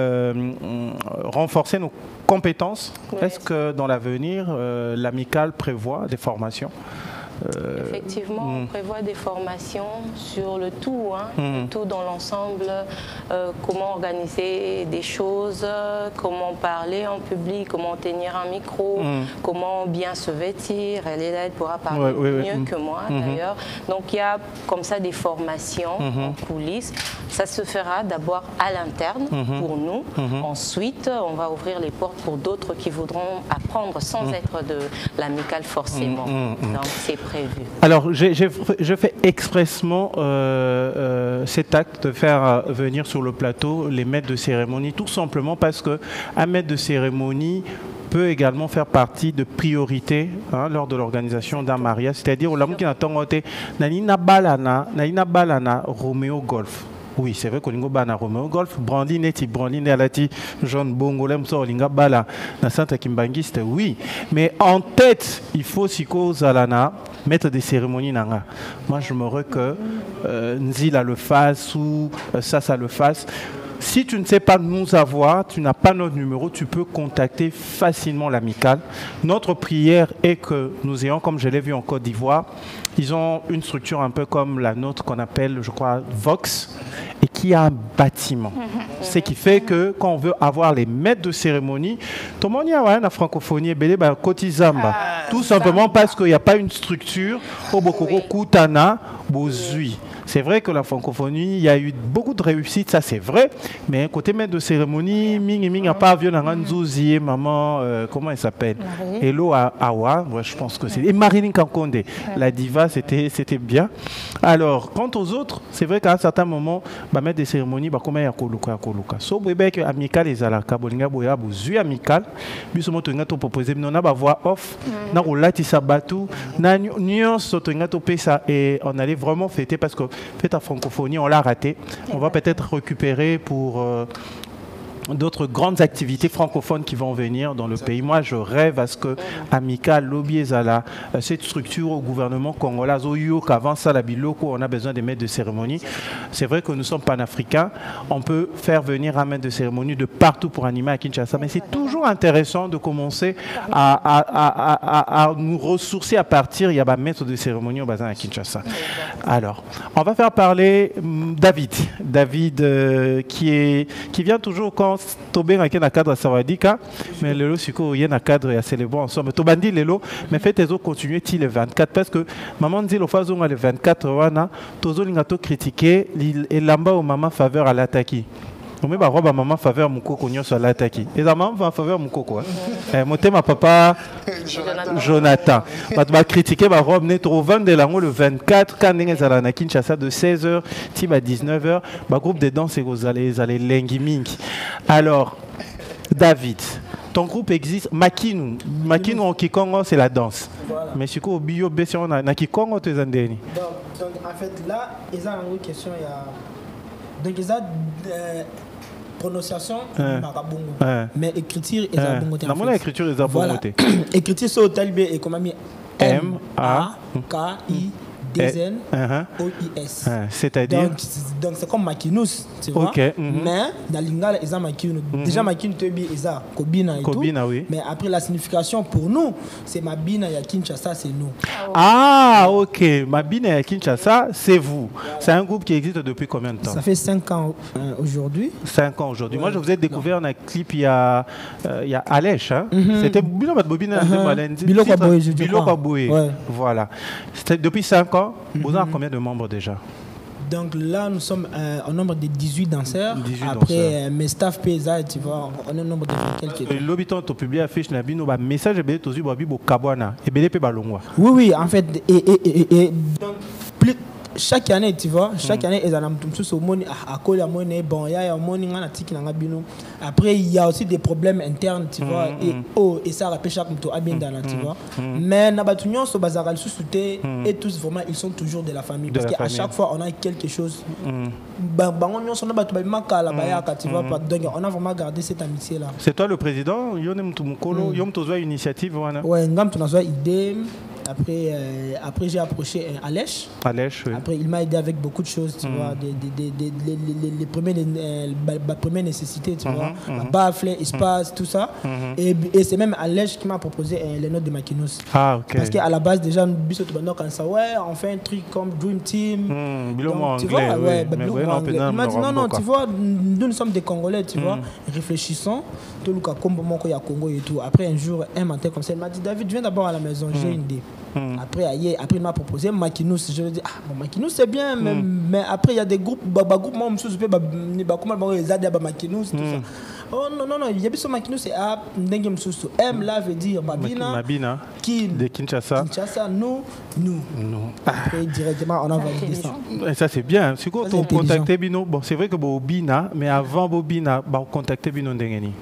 renforcer nos compétences, est-ce que dans l'avenir, l'amicale prévoit des formations? Effectivement, on prévoit des formations sur le tout, le tout dans l'ensemble, comment organiser des choses, comment parler en public, comment tenir un micro, comment bien se vêtir. Elle pourra parler mieux que moi d'ailleurs. Donc il y a comme ça des formations en coulisses. Ça se fera d'abord à l'interne pour nous. Ensuite, on va ouvrir les portes pour d'autres qui voudront apprendre sans être de l'amicale forcément. Donc c'est prévu. Alors, je fais expressement cet acte de faire venir sur le plateau les maîtres de cérémonie, tout simplement parce qu'un maître de cérémonie peut également faire partie de priorités lors de l'organisation d'un mariage, c'est-à-dire au lamu qui n'attend Nanina Balana Romeo Golf. Oui, c'est vrai qu'on a bana Romeo Golf, Brandine Alati, John Bongolem Solinga Bala, na Santa Kimbangiste, oui. Mais en tête, il faut Siko Zalana, maître des cérémonies nanga. Moi, je me rends que Nzila le fasse ou ça le fasse. Si tu ne sais pas nous avoir, tu n'as pas notre numéro, tu peux contacter facilement l'amicale. Notre prière est que nous ayons, comme je l'ai vu en Côte d'Ivoire, ils ont une structure un peu comme la nôtre qu'on appelle, je crois, Vox, et qui a un bâtiment. Ce qui fait que quand on veut avoir les maîtres de cérémonie, tout le monde y a la francophonie, Kotizamba. Tout simplement parce qu'il n'y a pas une structure au Bokoko Koutana Bozui. C'est vrai que la francophonie, il y a eu beaucoup de réussites, ça c'est vrai, mais côté maître de cérémonie, Ming a pas vu Nanganzouzi, maman, comment elle s'appelle? Hello Awa, ouais, je pense que c'est. Et Marilyn Kankonde, la diva, c'était bien. Alors, quant aux autres, c'est vrai qu'à un certain moment, maître de cérémonie, comment il y a Koluka. So, bébé, amical et Zalaka, Bolinga Boya, Bouzu amical, Bisomo Tongato proposé, mais on a voix off, na Rolati Sabatou, na nuance Tongato Pesa, et on allait vraiment fêter parce que fait à francophonie, on l'a raté. On va peut-être récupérer pour d'autres grandes activités francophones qui vont venir dans le pays. Moi, je rêve à ce que Amical, Lobby Ezala, cette structure au gouvernement congolais, qu'avant ça, la Biloko, on a besoin des maîtres de cérémonie. C'est vrai que nous sommes panafricains. On peut faire venir un maître de cérémonie de partout pour animer à Kinshasa. Mais c'est toujours intéressant de commencer à nous ressourcer à partir. Il y a un maître de cérémonie au bassin à Kinshasa. Alors, on va faire parler David. David qui vient toujours quand pourtant Tobé n'a qu'un cadre à Sawadika, mais le Siko y a un cadre à célébrer ensemble. Tobandi Lelo, mais faites les autres continuer le 24 parce que maman dit le phase le 24 wana, tozo lingato critiquer et lamba au maman faveur à l'attaquer. On met robe maman faveur mon coco sur l'attaquer. Et la maman va faveur mon coco. Monter ma papa Jonathan. Va critiquer ma robe net au 20 de l'angle le 24 quand on est à Kinshasa de 16h à 19h. Ma groupe de danse et vous allez lengiming. Alors David, ton groupe existe. Makinu en Kikongo c'est la danse. Voilà. Mais si au bio on a Kikongo tu es en dernier. Donc en fait là, il y a une question donc il y a prononciation mais écriture est à bon côté. La écriture est à bon côté. Écriture sur Talibé et comme M A K I D N O I S. C'est-à-dire donc c'est comme Makinous, tu vois. Mais dans l'ingala ils ont Makinous. Déjà Makinous tebi ils ont Kobina et tout. Oui. Mais après la signification pour nous, c'est Mabina ya Kinshasa, c'est nous. Ah OK, Mabina ya Kinshasa, c'est vous. C'est un groupe qui existe depuis combien de temps? Ça fait 5 ans aujourd'hui. 5 ans aujourd'hui. Moi je vous ai découvert un clip il y a Alèche hein. C'était Bobina Bilo Boye. Voilà. C'était depuis 5 ans. Vous avez combien de membres déjà? Donc là, nous sommes au nombre de 18 danseurs. 18 Après, mes staff PSA, tu vois, on est au nombre de quelques. L'habitant a publié affiche Nabino, message est bien aussi pour Kabwana et Belépé Balongwa. Oui, en fait, et donc, chaque année, tu vois, chaque année, ils ont tous au monde à coller à monnaie. Bon, il y a un monde qui a tiki dans bino. Après, il y a aussi des problèmes internes, tu vois. Et ça rappelle chaque moto à bien dans tu vois. Mais Nabatunion, ce bazar al sous-souté et tous vraiment, ils sont toujours de la famille parce qu'à chaque fois, on a quelque chose. Bangonyon, son abat maka la bayaka, tu vois. Donc, on a vraiment gardé cette amitié là. C'est toi le président. Yonem Tumukolo, Yom Tozoa initiative, voilà. Ouais, Ngam Tonazoa idée. Après j'ai approché Alèche. Oui. Après, il m'a aidé avec beaucoup de choses, tu vois, les premières nécessités, tu vois, la baffle, espace, tout ça. Et c'est même Alèche qui m'a proposé les notes de Makinous. Ah, ok. Parce qu'à la base, déjà, quand ça, ouais, on fait un truc comme Dream Team. Donc, tu vois, ouais, il m'a dit non, tu vois, nous sommes des Congolais, tu vois, réfléchissons. Tout le cas, comme il y a Congo et tout. Après, un jour, un matin comme ça, il m'a dit, David, viens d'abord à la maison, j'ai une idée. Après, il m'a proposé Makinous. Je lui ai dit, Makinous c'est bien, mais après il y a des groupes, moi je suis comment les aider à Makinous, tout ça. Oh non, il y a besoin de Makinous et Ndengem Soussou. M là veut dire Mabina, de Kinshasa. Nous. Après directement on a validé ça. Et ça c'est bien. Si vous contactez Bino, bon c'est vrai que Bobina, mais avant Bobina, contactez Bino Ndengeni.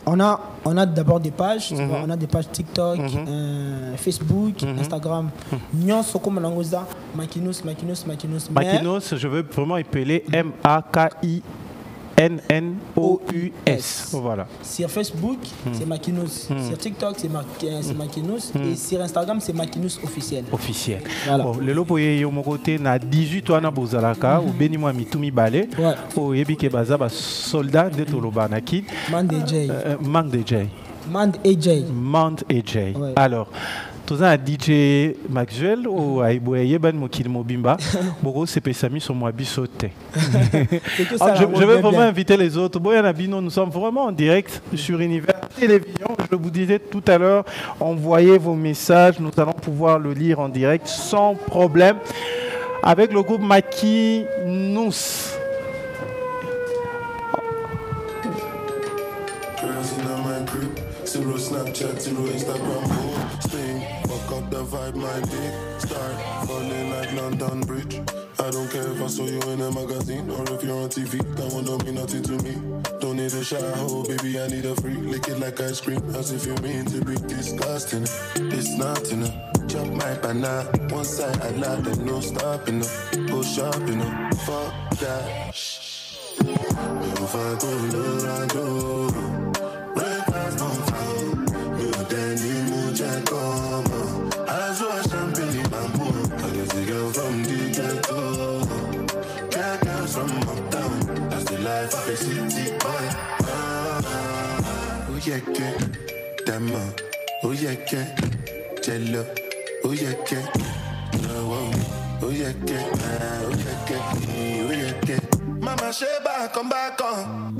On a d'abord des pages, on a des pages TikTok, Facebook, Instagram. Nyon Sokoma Nangoza, Makinous. Makinous, je veux vraiment appeler MAKINNOUS. Voilà. Sur Facebook, c'est Makinous. Sur TikTok, c'est Makinous. Et sur Instagram, c'est Makinous officiel. Voilà. Bon, le lopo yo côté na 18 ans na bozalaka ou beni moi mitumi balé. O yebike baza ba soldat de Toloba na kid. Mand AJ. Alors tous un DJ Maxwell ou Aïbouye Ben Mokil Mobimba, Boro c'est Pessami sur moi bisoté. Je vais vraiment inviter les autres. Boyana Bino, nous sommes vraiment en direct sur Univers Télévision. Je vous disais tout à l'heure, envoyez vos messages, nous allons pouvoir le lire en direct sans problème. Avec le groupe Makinous. Zero Snapchat, zero Instagram, sting. Fuck up the vibe, my dick. Start falling like London Bridge. I don't care if I saw you in a magazine or if you're on TV. That one don't mean nothing to me. Don't need a shower, baby, I need a free. Lick it like ice cream, as if you mean to be disgusting. It's not enough. Chop my banana, one side I lie, then no stopping up. Push up, fuck that. If I go, I saw champagne in my mood. I guess the girl from the ghetto. Cat girls from uptown. That's the life of a city boy. Oh yeah, Dama. Oh yeah, Jello. Oh yeah, no. Oh yeah, oh yeah, Mama Sheba, come back on.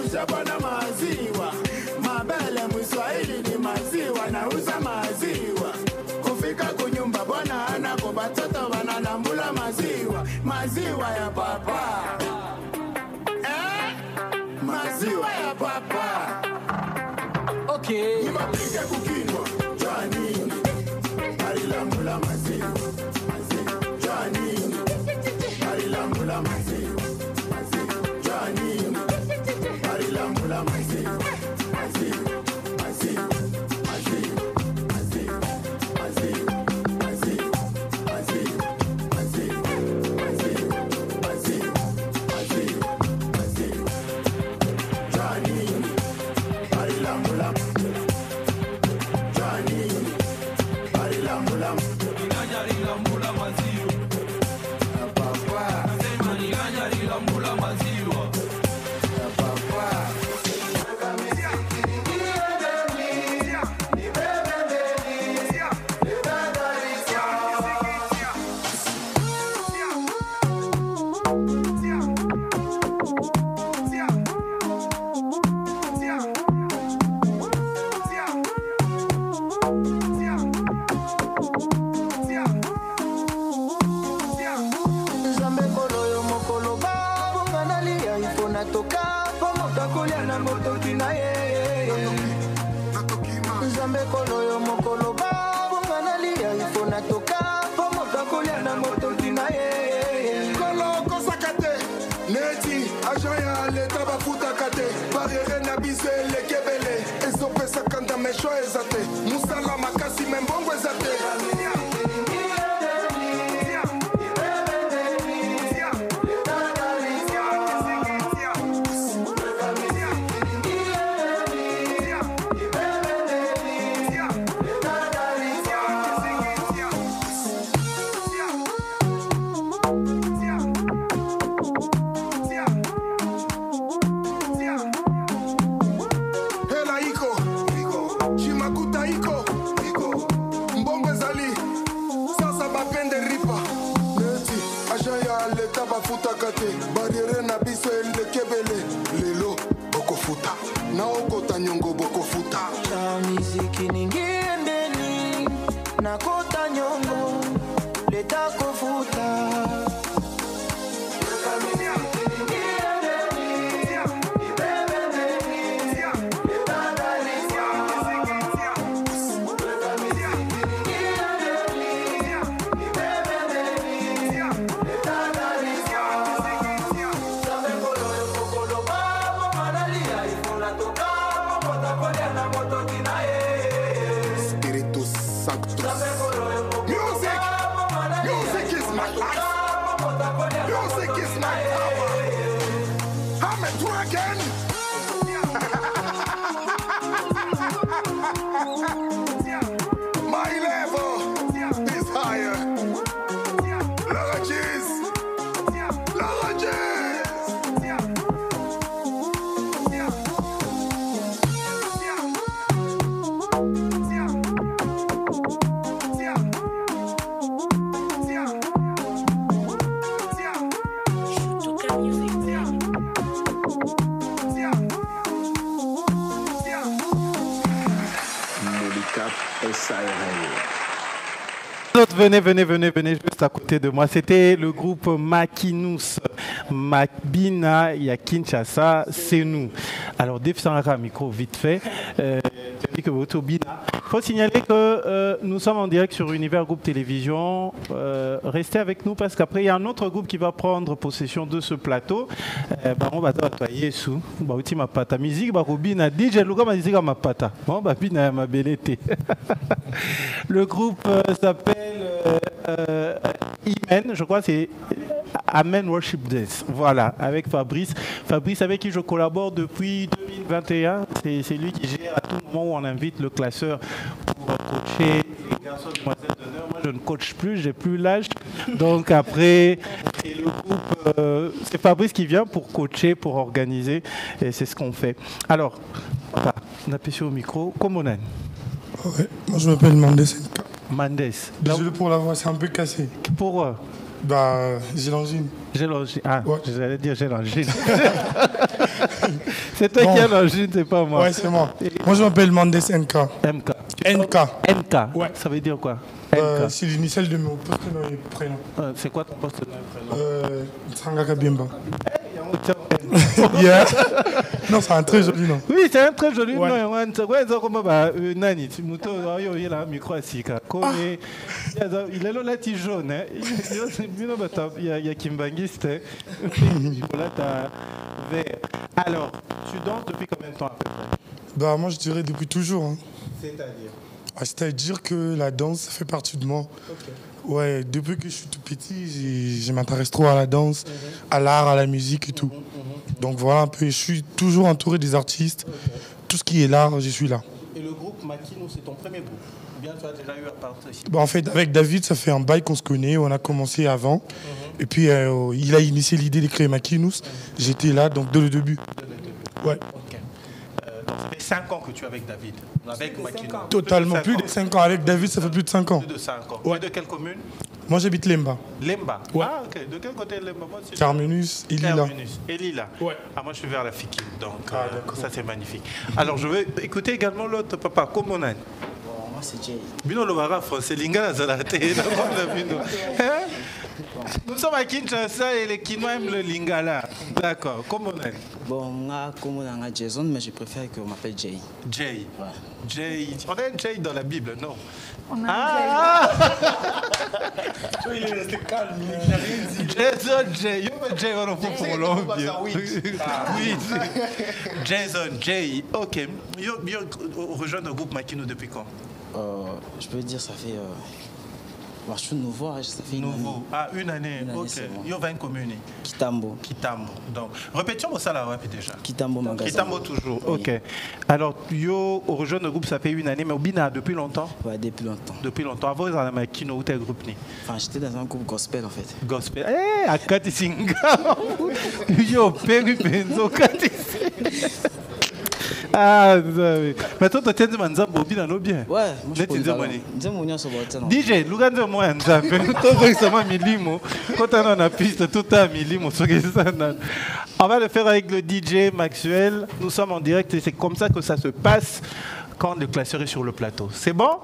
nauza bwana maziwa. Mabele Mswahili ni maziwa, nauza maziwa. Kufika kunyumba bwana anako batoto bananambula maziwa. Maziwa ya papa. Maziwa ya papa. Okay. Nimapike kukinwa. Johnny. Barilambula maziwa. Johnny. Barilambula maziwa. Johnny. Barilambula maziwa. Venez juste à côté de moi. C'était le groupe Makinous. Makbina, il y a Kinshasa, c'est nous. Alors, Dave Sanra, micro vite fait. Il faut signaler que nous sommes en direct sur Univers Groupe Télévision. Restez avec nous parce qu'après, il y a un autre groupe qui va prendre possession de ce plateau. On va travailler sous. La musique, DJ Luga, ma pata. Le groupe s'appelle Imen, je crois que c'est Amen Worship Days. Voilà, avec Fabrice. Fabrice avec qui je collabore depuis 2021. C'est lui qui gère à tout moment où on invite le classeur pour coacher les garçons et demoiselles d'honneur. Moi, je ne coach plus, j'ai plus l'âge. Donc après, et le groupe, c'est Fabrice qui vient pour coacher, pour organiser. Et c'est ce qu'on fait. Alors, voilà, on a pêché au micro. Comment on est? Ouais, moi je m'appelle Mendes. Mendes. Désolé pour la voix, c'est un peu cassé. Pourquoi? Bah, j'ai l'angine. J'ai l'angine. Ah, ouais. J'allais dire j'ai l'angine. C'est toi qui as l'angine, c'est pas moi. Ouais, c'est moi. Moi, je m'appelle Mendes NK. MK. NK. NK. Ouais. Ça veut dire quoi? C'est l'initiale de mon poste et prénom. C'est quoi ton poste et prénom? Tsangaka Bimba. Yeah. Non, c'est un très joli nom. Oui, c'est un très joli nom. Ouais. Nani, il est là, là, tu jaune. Il y a Kimbangiste. Alors, tu danses depuis combien de temps à peu près? Bah, moi, je dirais depuis toujours. Hein. C'est-à-dire? C'est-à-dire que la danse fait partie de moi. Okay. Ouais, depuis que je suis tout petit, je m'intéresse trop à la danse, à l'art, à la musique et tout. Donc voilà un peu, je suis toujours entouré des artistes. Tout ce qui est l'art, je suis là. Et le groupe Makino, c'est ton premier groupe? Bien, tu as déjà eu à participer? Bah, en fait, avec David, ça fait un bail qu'on se connaît, on a commencé avant. Et puis, il a initié l'idée de créer Makinous. J'étais là, donc dès le début. Ouais. Okay. Donc, ça fait 5 ans que tu es avec David, avec Makino. Totalement, plus de 5 ans. Avec David, ça fait plus de 5 ans. Plus de 5 ans. Ouais. De quelle commune? Moi, j'habite Lemba. Lemba? Ouais. Ah, ok. De quel côté Lemba? Moi, Terminus et Lila. Terminus et Lila. Ouais. Ah, moi, je suis vers la Fiki. Donc, ça, c'est magnifique. Alors, je vais écouter également l'autre papa. Comment on a? Moi, c'est Jay. Bino le bara français, Linga Zalate. Nous sommes à Kinshasa et les Kinois aiment le Lingala. D'accord. Comment on est? Bon, moi, comme on a Jason, mais je préfère qu'on m'appelle Jay. Jay. Ouais. Jay. On a un Jay dans la Bible, non? On a un Jay. Il est resté calme, il n'a rien dit. Jason Jay. Yo, Jay, on en fout pour l'homme. Oui. Jason Jay. Ok. Yo, rejoindre le groupe Makino depuis quand? Je peux dire, ça fait. Je suis nouveau, ça fait nouveau. Une année. Ok. Yo va une commune. Kitambo. Kitambo. Donc, répétons au salaire déjà. Kitambo magasin. Kitambo toujours. Oui. Ok. Alors, yo rejoint le groupe, ça fait une année, mais au Bina depuis longtemps? Ouais, depuis longtemps. Depuis longtemps. Avant, vous avez Makino ou tel groupe? Enfin, j'étais dans un groupe gospel en fait. Gospel. Eh, à Katisinga. Yo, Péru Benzo Katisinga. Ah, mais toi, tu as dit que tu as bien. Ouais, moi je suis DJ, Luganzo, moi, tu as milimo. Quand tu as piste, tout a milimo. On va le faire avec le DJ Maxwell. Nous sommes en direct et c'est comme ça que ça se passe quand le classeur est sur le plateau. C'est bon?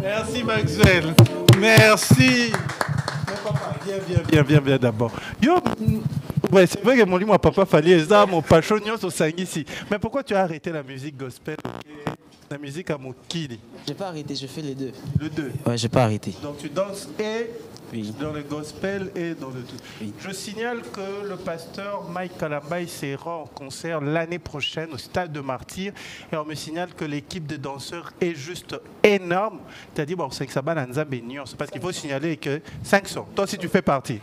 Merci Maxwell, merci. Viens d'abord. Yo, ouais, c'est vrai que mon livre, papa fallait ça, mon pachonio au ici. Mais pourquoi tu as arrêté la musique gospel, la musique à Mokili? J'ai pas arrêté, je fais les deux. Le deux? Ouais, j'ai pas arrêté. Donc tu danses et dans le gospel et dans le tout. Oui. Je signale que le pasteur Mike Kalambay sera en concert l'année prochaine au Stade de Martyrs et on me signale que l'équipe de danseurs est juste énorme. Tu as dit, bon, c'est que ça va dans c'est parce qu'il faut signaler que 500. Toi aussi tu fais partie.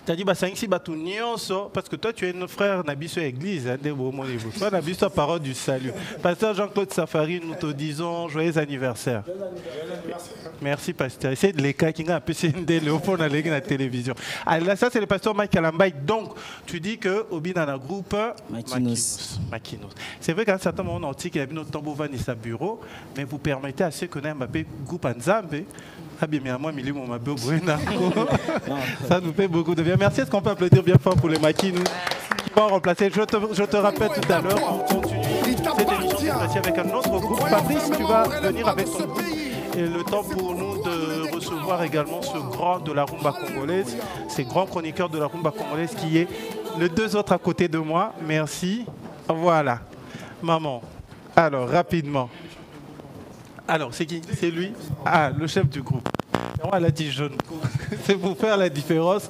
Tu as dit, bah, parce que toi, tu es notre frère Nabiso Église. Toi, Nabiso, parole du salut. Pasteur Jean-Claude Safari, nous te disons joyeux anniversaire. Merci, pasteur. Essayez de l'écarter, qui a un peu Léopold à la télévision. Alors là, ça, c'est le pasteur Mike Kalambay. Donc, tu dis qu'au bin dans un groupe Makinos. C'est vrai qu'à un certain moment, on a dit qu'il y avait notre tambour et sa bureau, mais vous permettez à ceux qu'on a un groupe Nzambe. Ah bien, mais à moi, ça nous fait beaucoup de bien. Merci. Est-ce qu'on peut applaudir bien fort pour les Makinos qui vont remplacer? Je te rappelle tout à l'heure, on continue cette émission avec un autre groupe. Fabrice, tu vas venir avec ton groupe. Et le temps pour nous de recevoir également ce grand de la rumba congolaise, ces grands chroniqueurs de la rumba congolaise qui est les deux autres à côté de moi. Merci. Voilà. Maman. Alors, rapidement. Alors, c'est qui? C'est lui? Ah, le chef du groupe. Moi, elle a dit jaune. C'est pour faire la différence.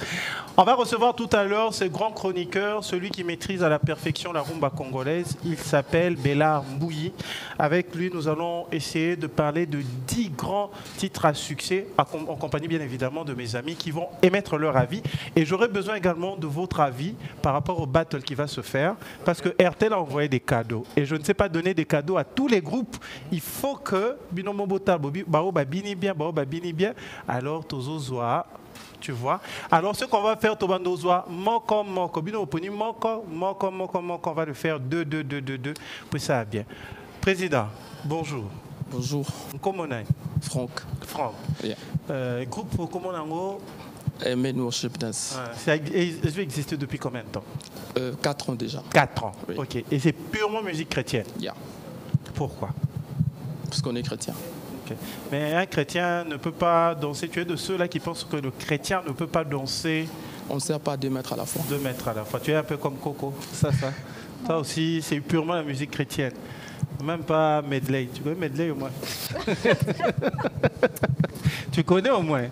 On va recevoir tout à l'heure ce grand chroniqueur, celui qui maîtrise à la perfection la rumba congolaise. Il s'appelle Bélard Mbouyi. Avec lui, nous allons essayer de parler de 10 grands titres à succès, en compagnie bien évidemment de mes amis qui vont émettre leur avis. Et j'aurai besoin également de votre avis par rapport au battle qui va se faire, parce que RTL a envoyé des cadeaux. Et je ne sais pas donner des cadeaux à tous les groupes. Il faut que Binomo Botal, Baoba Bini bien, alors Tozozoa. Tu vois. Alors, ce qu'on va faire, Tobandozoa, Moko, Bino Oponi, Moko, on va le faire 2. Puis ça va bien. Président, bonjour. Bonjour. Comment on est? Franck. Franck. Yeah. Groupe, comment on est? Men Worship Dance. Ça existe depuis combien de temps? 4 ans déjà. 4 ans, oui. Ok. Et c'est purement musique chrétienne? Yeah. Pourquoi? Parce qu'on est chrétien. Okay. Mais un chrétien ne peut pas danser. Tu es de ceux-là qui pensent que le chrétien ne peut pas danser. On ne sert pas 2 mètres à la fois. 2 mètres à la fois. Tu es un peu comme Coco. Ça. Ça aussi, c'est purement la musique chrétienne. Même pas medley. Tu connais medley au moins? Tu connais au moins?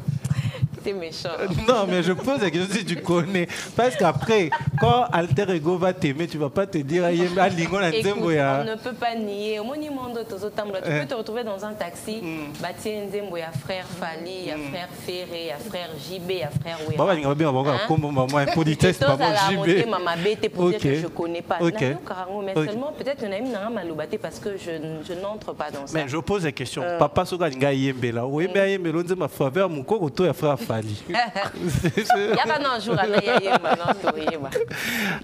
T'es méchant. Non, mais je pose la question si tu connais. Parce qu'après, quand Alter Ego va t'aimer, tu ne vas pas te dire Écoute, on ne peut pas nier. Au Monimondo, tu peux te retrouver dans un taxi. Bati Nzembo, il y a frère Fali, il y a frère Ferré, il y a frère JB, il y a frère Ouéra. Bah, il y a bien maman impolitesse, maman JB. Maman BT pour dire que je ne connais pas. Ok. Mais seulement, peut-être que Naïm n'a pas maloubaté parce que je n'entre pas dans ça. Mais je pose la question. Papa Soga Nga Yembe là. Oui, mais Yembe, l'on dit ma faveur, mon coco, toi, frère Fali.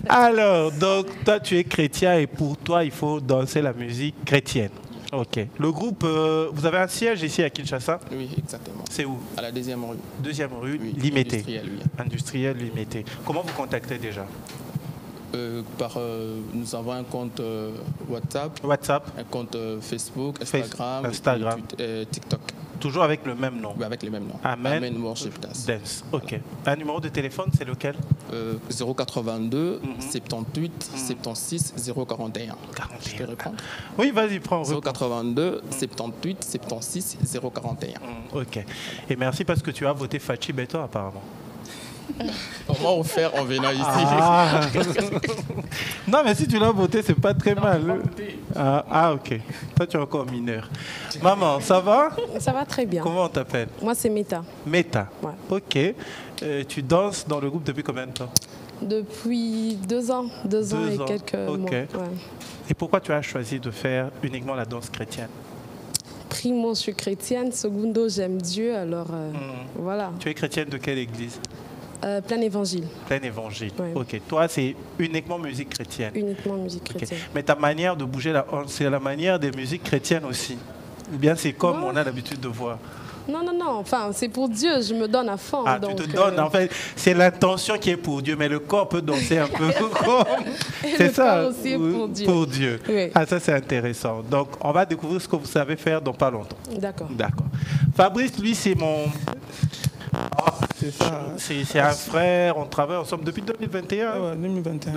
Alors, donc, toi, tu es chrétien et pour toi, il faut danser la musique chrétienne. Ok. Le groupe, vous avez un siège ici à Kinshasa? Oui, exactement. C'est où? À la 2e rue. 2e rue, oui, Limité. Industriel, oui. Industriel, Limité. Comment vous contactez déjà? Nous avons un compte WhatsApp, un compte Facebook, Instagram. Et TikTok. Toujours avec le même nom? Oui, avec le même nom. Amen Worship Dance. Ok. Un numéro de téléphone, c'est lequel? 082 78 76 041. Je peux répondre? Oui, vas-y, prends. 082 78 76 041. Ok. Et merci parce que tu as voté Fachi Beto apparemment. On m'a offert en venant ici. Non, mais si tu l'as voté, c'est pas très mal. Ok. Toi, tu es encore mineur. Maman, ça va? Ça va très bien. Comment on t'appelle? Moi, c'est Meta. Meta? Ouais. Ok. Tu danses dans le groupe depuis combien de temps? Depuis 2 ans. 2 ans et quelques mois. Ouais. Et pourquoi tu as choisi de faire uniquement la danse chrétienne? Primo, je suis chrétienne. Secondo, j'aime Dieu. Alors, voilà. Tu es chrétienne de quelle église? Plein évangile. Plein évangile. Ouais. Ok. Toi, c'est uniquement musique chrétienne. Uniquement musique chrétienne. Okay. Mais ta manière de bouger, c'est la manière des musiques chrétiennes aussi? Ou bien c'est comme on a l'habitude de voir? Non. Enfin, c'est pour Dieu. Je me donne à fond. Ah, donc, tu te donnes. En fait, c'est l'intention qui est pour Dieu, mais le corps peut danser un peu. C'est ça. Le corps aussi est pour Dieu. Pour Dieu. Oui. Ah, ça, c'est intéressant. Donc, on va découvrir ce que vous savez faire dans pas longtemps. D'accord. Fabrice, lui, c'est mon... C'est un frère, on travaille ensemble depuis 2021. Ouais, 2021.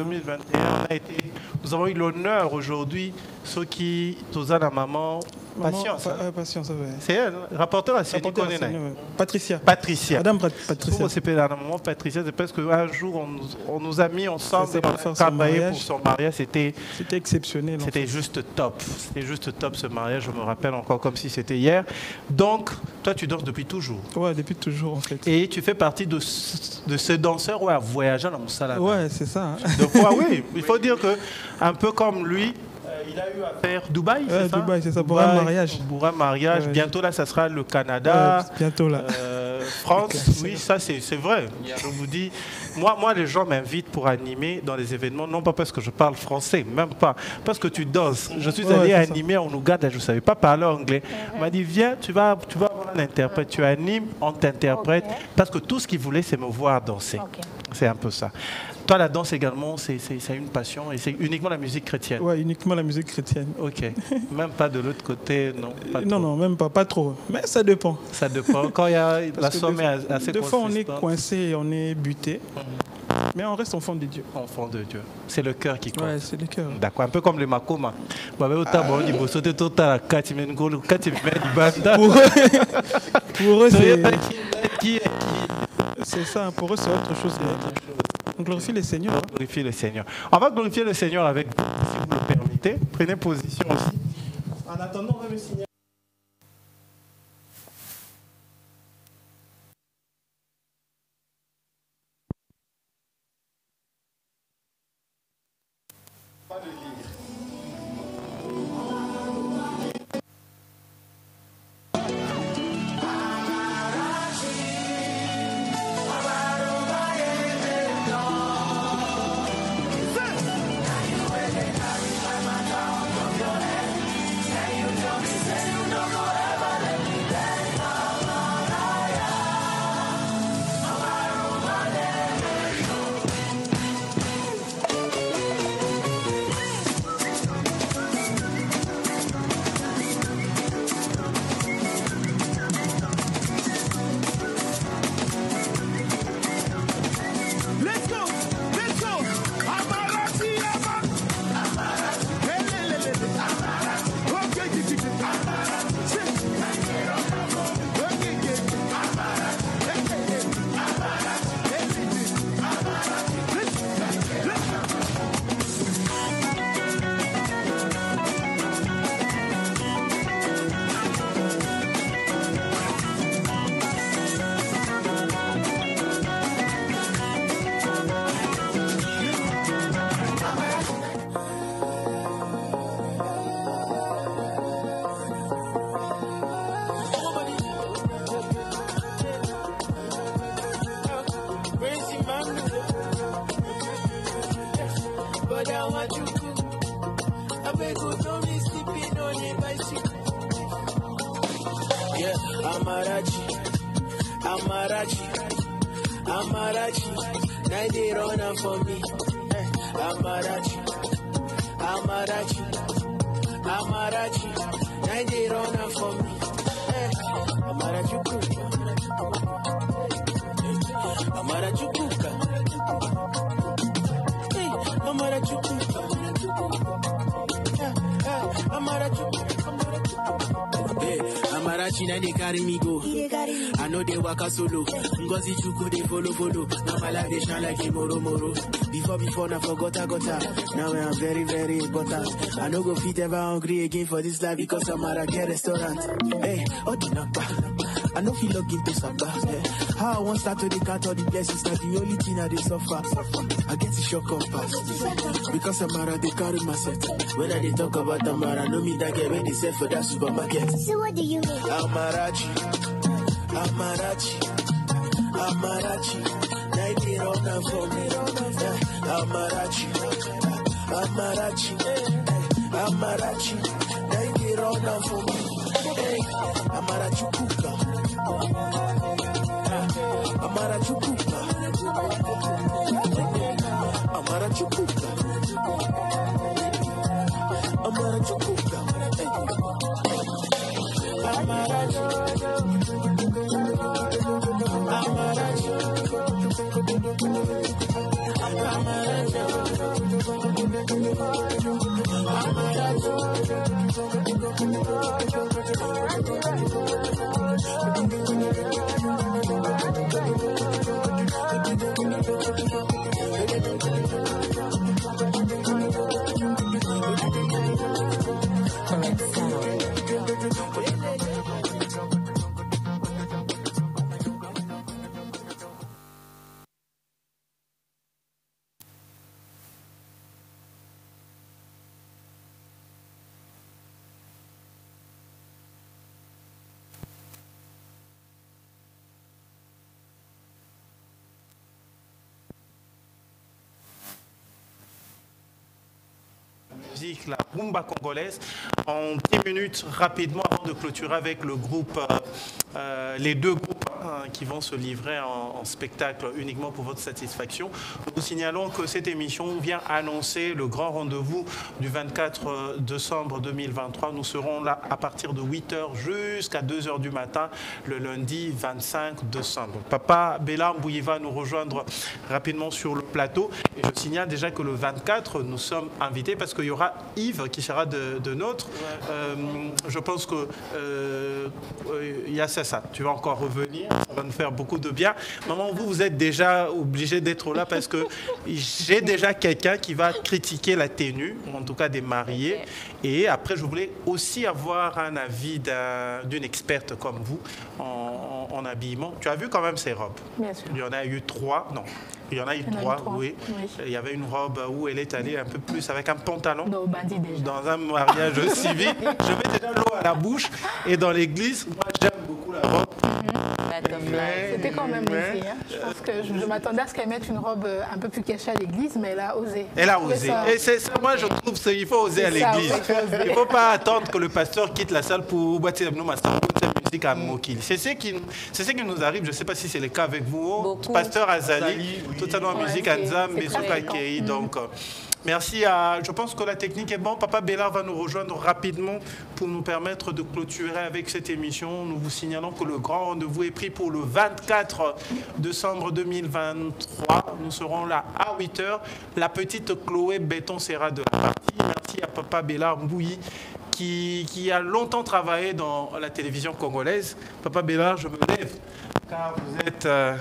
Nous avons eu l'honneur aujourd'hui, ceux qui, Toza la maman, Patience. Patience, oui. C'est elle, rapporteur à Séné. Patricia. Madame Patricia. C'est la maman Patricia, c'est parce qu'un jour, on nous a mis ensemble et on a travaillé pour son mariage. C'était exceptionnel. C'était juste top. C'était juste top ce mariage, je me rappelle encore comme si c'était hier. Donc, toi, tu danses depuis toujours? Ouais, depuis toujours en fait. Et tu fais partie de ce danseur à voyager dans mon salon. Ouais, c'est ça. De quoi, oui. Il faut dire que, un peu comme lui, il a eu à faire Dubaï, c'est ça? Dubaï, c'est ça, pour un mariage. Pour un mariage. Ouais. Bientôt, là, ça sera le Canada. Ouais, bientôt, là. France, oui, ça, c'est vrai. Je vous dis, moi, les gens m'invitent pour animer dans les événements, non pas parce que je parle français, même pas, parce que tu danses. Je suis allé animer en Ouganda, je ne savais pas parler anglais. On m'a dit, viens, tu vas avoir un interprète, tu animes, on t'interprète, parce que tout ce qu'ils voulaient, c'est me voir danser. C'est un peu ça. Toi, la danse également, c'est une passion et c'est uniquement la musique chrétienne? Oui, uniquement la musique chrétienne. Ok. Même pas de l'autre côté, non? Non, même pas trop. Mais ça dépend. Ça dépend. Quand il y a la somme est assez consistante. Des fois, on est coincé, on est buté. Mais on reste enfant de Dieu. Enfant de Dieu. C'est le cœur qui compte. Oui, c'est le cœur. D'accord. Un peu comme les Makoma. Pour eux, C'est ça, pour eux c'est autre chose. On glorifie le Seigneur. On glorifie le Seigneur. On va glorifier le Seigneur avec vous, si vous le permettez. Prenez position aussi. En attendant, on va me signaler. They carry me go. I know they waka solo. Ngozi Chuku they follow. Now my life they shine like a moro. Before I forgot. Now I'm very, very important. I no go fit ever hungry again for this life because I'm at a get restaurant. Hey, I know feel looking to suffer. How I want start to the cut all the blessings. Not the only thing I they suffer. I get the shock of past. Because I'm at they carry myself. When I they talk about Amara, no me that get ready set for that supermarket. So what do you mean? Amarachi. Now they run for me. Amarachi. Now they run for me. Amarachukuka. La rumba congolaise. En 10 minutes, rapidement, avant de clôturer avec le groupe, les deux groupes qui vont se livrer en spectacle uniquement pour votre satisfaction. Nous vous signalons que cette émission vient annoncer le grand rendez-vous du 24 décembre 2023. Nous serons là à partir de 8h jusqu'à 2h du matin, le lundi 25 décembre. Papa Béla Mbouyi va nous rejoindre rapidement sur le plateau. Et je signale déjà que le 24, nous sommes invités parce qu'il y aura Yves qui sera de nôtre. Je pense que Yassassa, tu vas encore revenir. Ça va nous faire beaucoup de bien. Maman, vous êtes déjà obligé d'être là parce que j'ai déjà quelqu'un qui va critiquer la tenue, en tout cas des mariés. Et après, je voulais aussi avoir un avis d'une experte comme vous en habillement. Tu as vu quand même ces robes? Bien sûr. Il y en a eu 3, non. Il y en a eu 3, oui. Il y avait une robe où elle est allée un peu plus avec un pantalon. Dans un mariage civil. Je mets déjà l'eau à la bouche. Et dans l'église, moi j'aime beaucoup la robe. C'était quand même osé. Hein. Je pense que je m'attendais à ce qu'elle mette une robe un peu plus cachée à l'église, mais elle a osé. Elle a osé. Et c'est ça, moi je trouve qu'il faut oser à l'église. Il ne faut pas attendre que le pasteur quitte la salle pour boiter la musique à Mokil. C'est ce qui nous arrive. Je ne sais pas si c'est le cas avec vous. Pasteur Azali, tout ça dans la musique Anzam, Mesokakei. Donc, merci. Je pense que la technique est bonne. Papa Bellard va nous rejoindre rapidement pour nous permettre de clôturer avec cette émission. Nous vous signalons que le grand rendez-vous est pris pour le 24 décembre 2023. Nous serons là à 8 h. La petite Chloé Béton sera de la partie. Merci à Papa Bellard Mbouyi qui a longtemps travaillé dans la télévision congolaise. Papa Bellard, je me lève car vous êtes un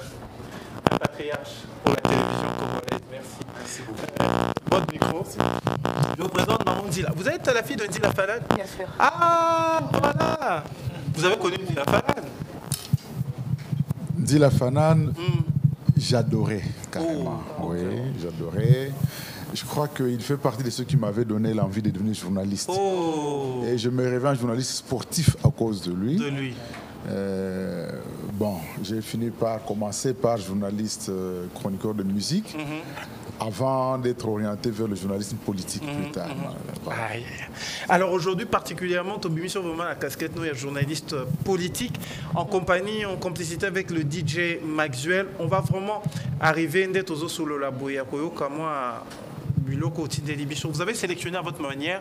patriarche pour la télévision congolaise. Merci. Merci beaucoup. Votre micro. Je vous présente Maman Ndila. Vous êtes la fille de Ndila Falane? Bien sûr. Ah, voilà. Vous avez connu Ndila Falane? Ndila Falane, j'adorais carrément. Oui, j'adorais. Je crois qu'il fait partie de ceux qui m'avaient donné l'envie de devenir journaliste. Et je me rêvais un journaliste sportif à cause de lui. Bon, j'ai fini par commencer par journaliste chroniqueur de musique avant d'être orienté vers le journalisme politique plus tard. Alors aujourd'hui, particulièrement, tu as mis sur vraiment la casquette nous, journaliste politique, en compagnie, en complicité avec le DJ Maxwell. On va vraiment arriver d'être sur le labo. Vous avez sélectionné à votre manière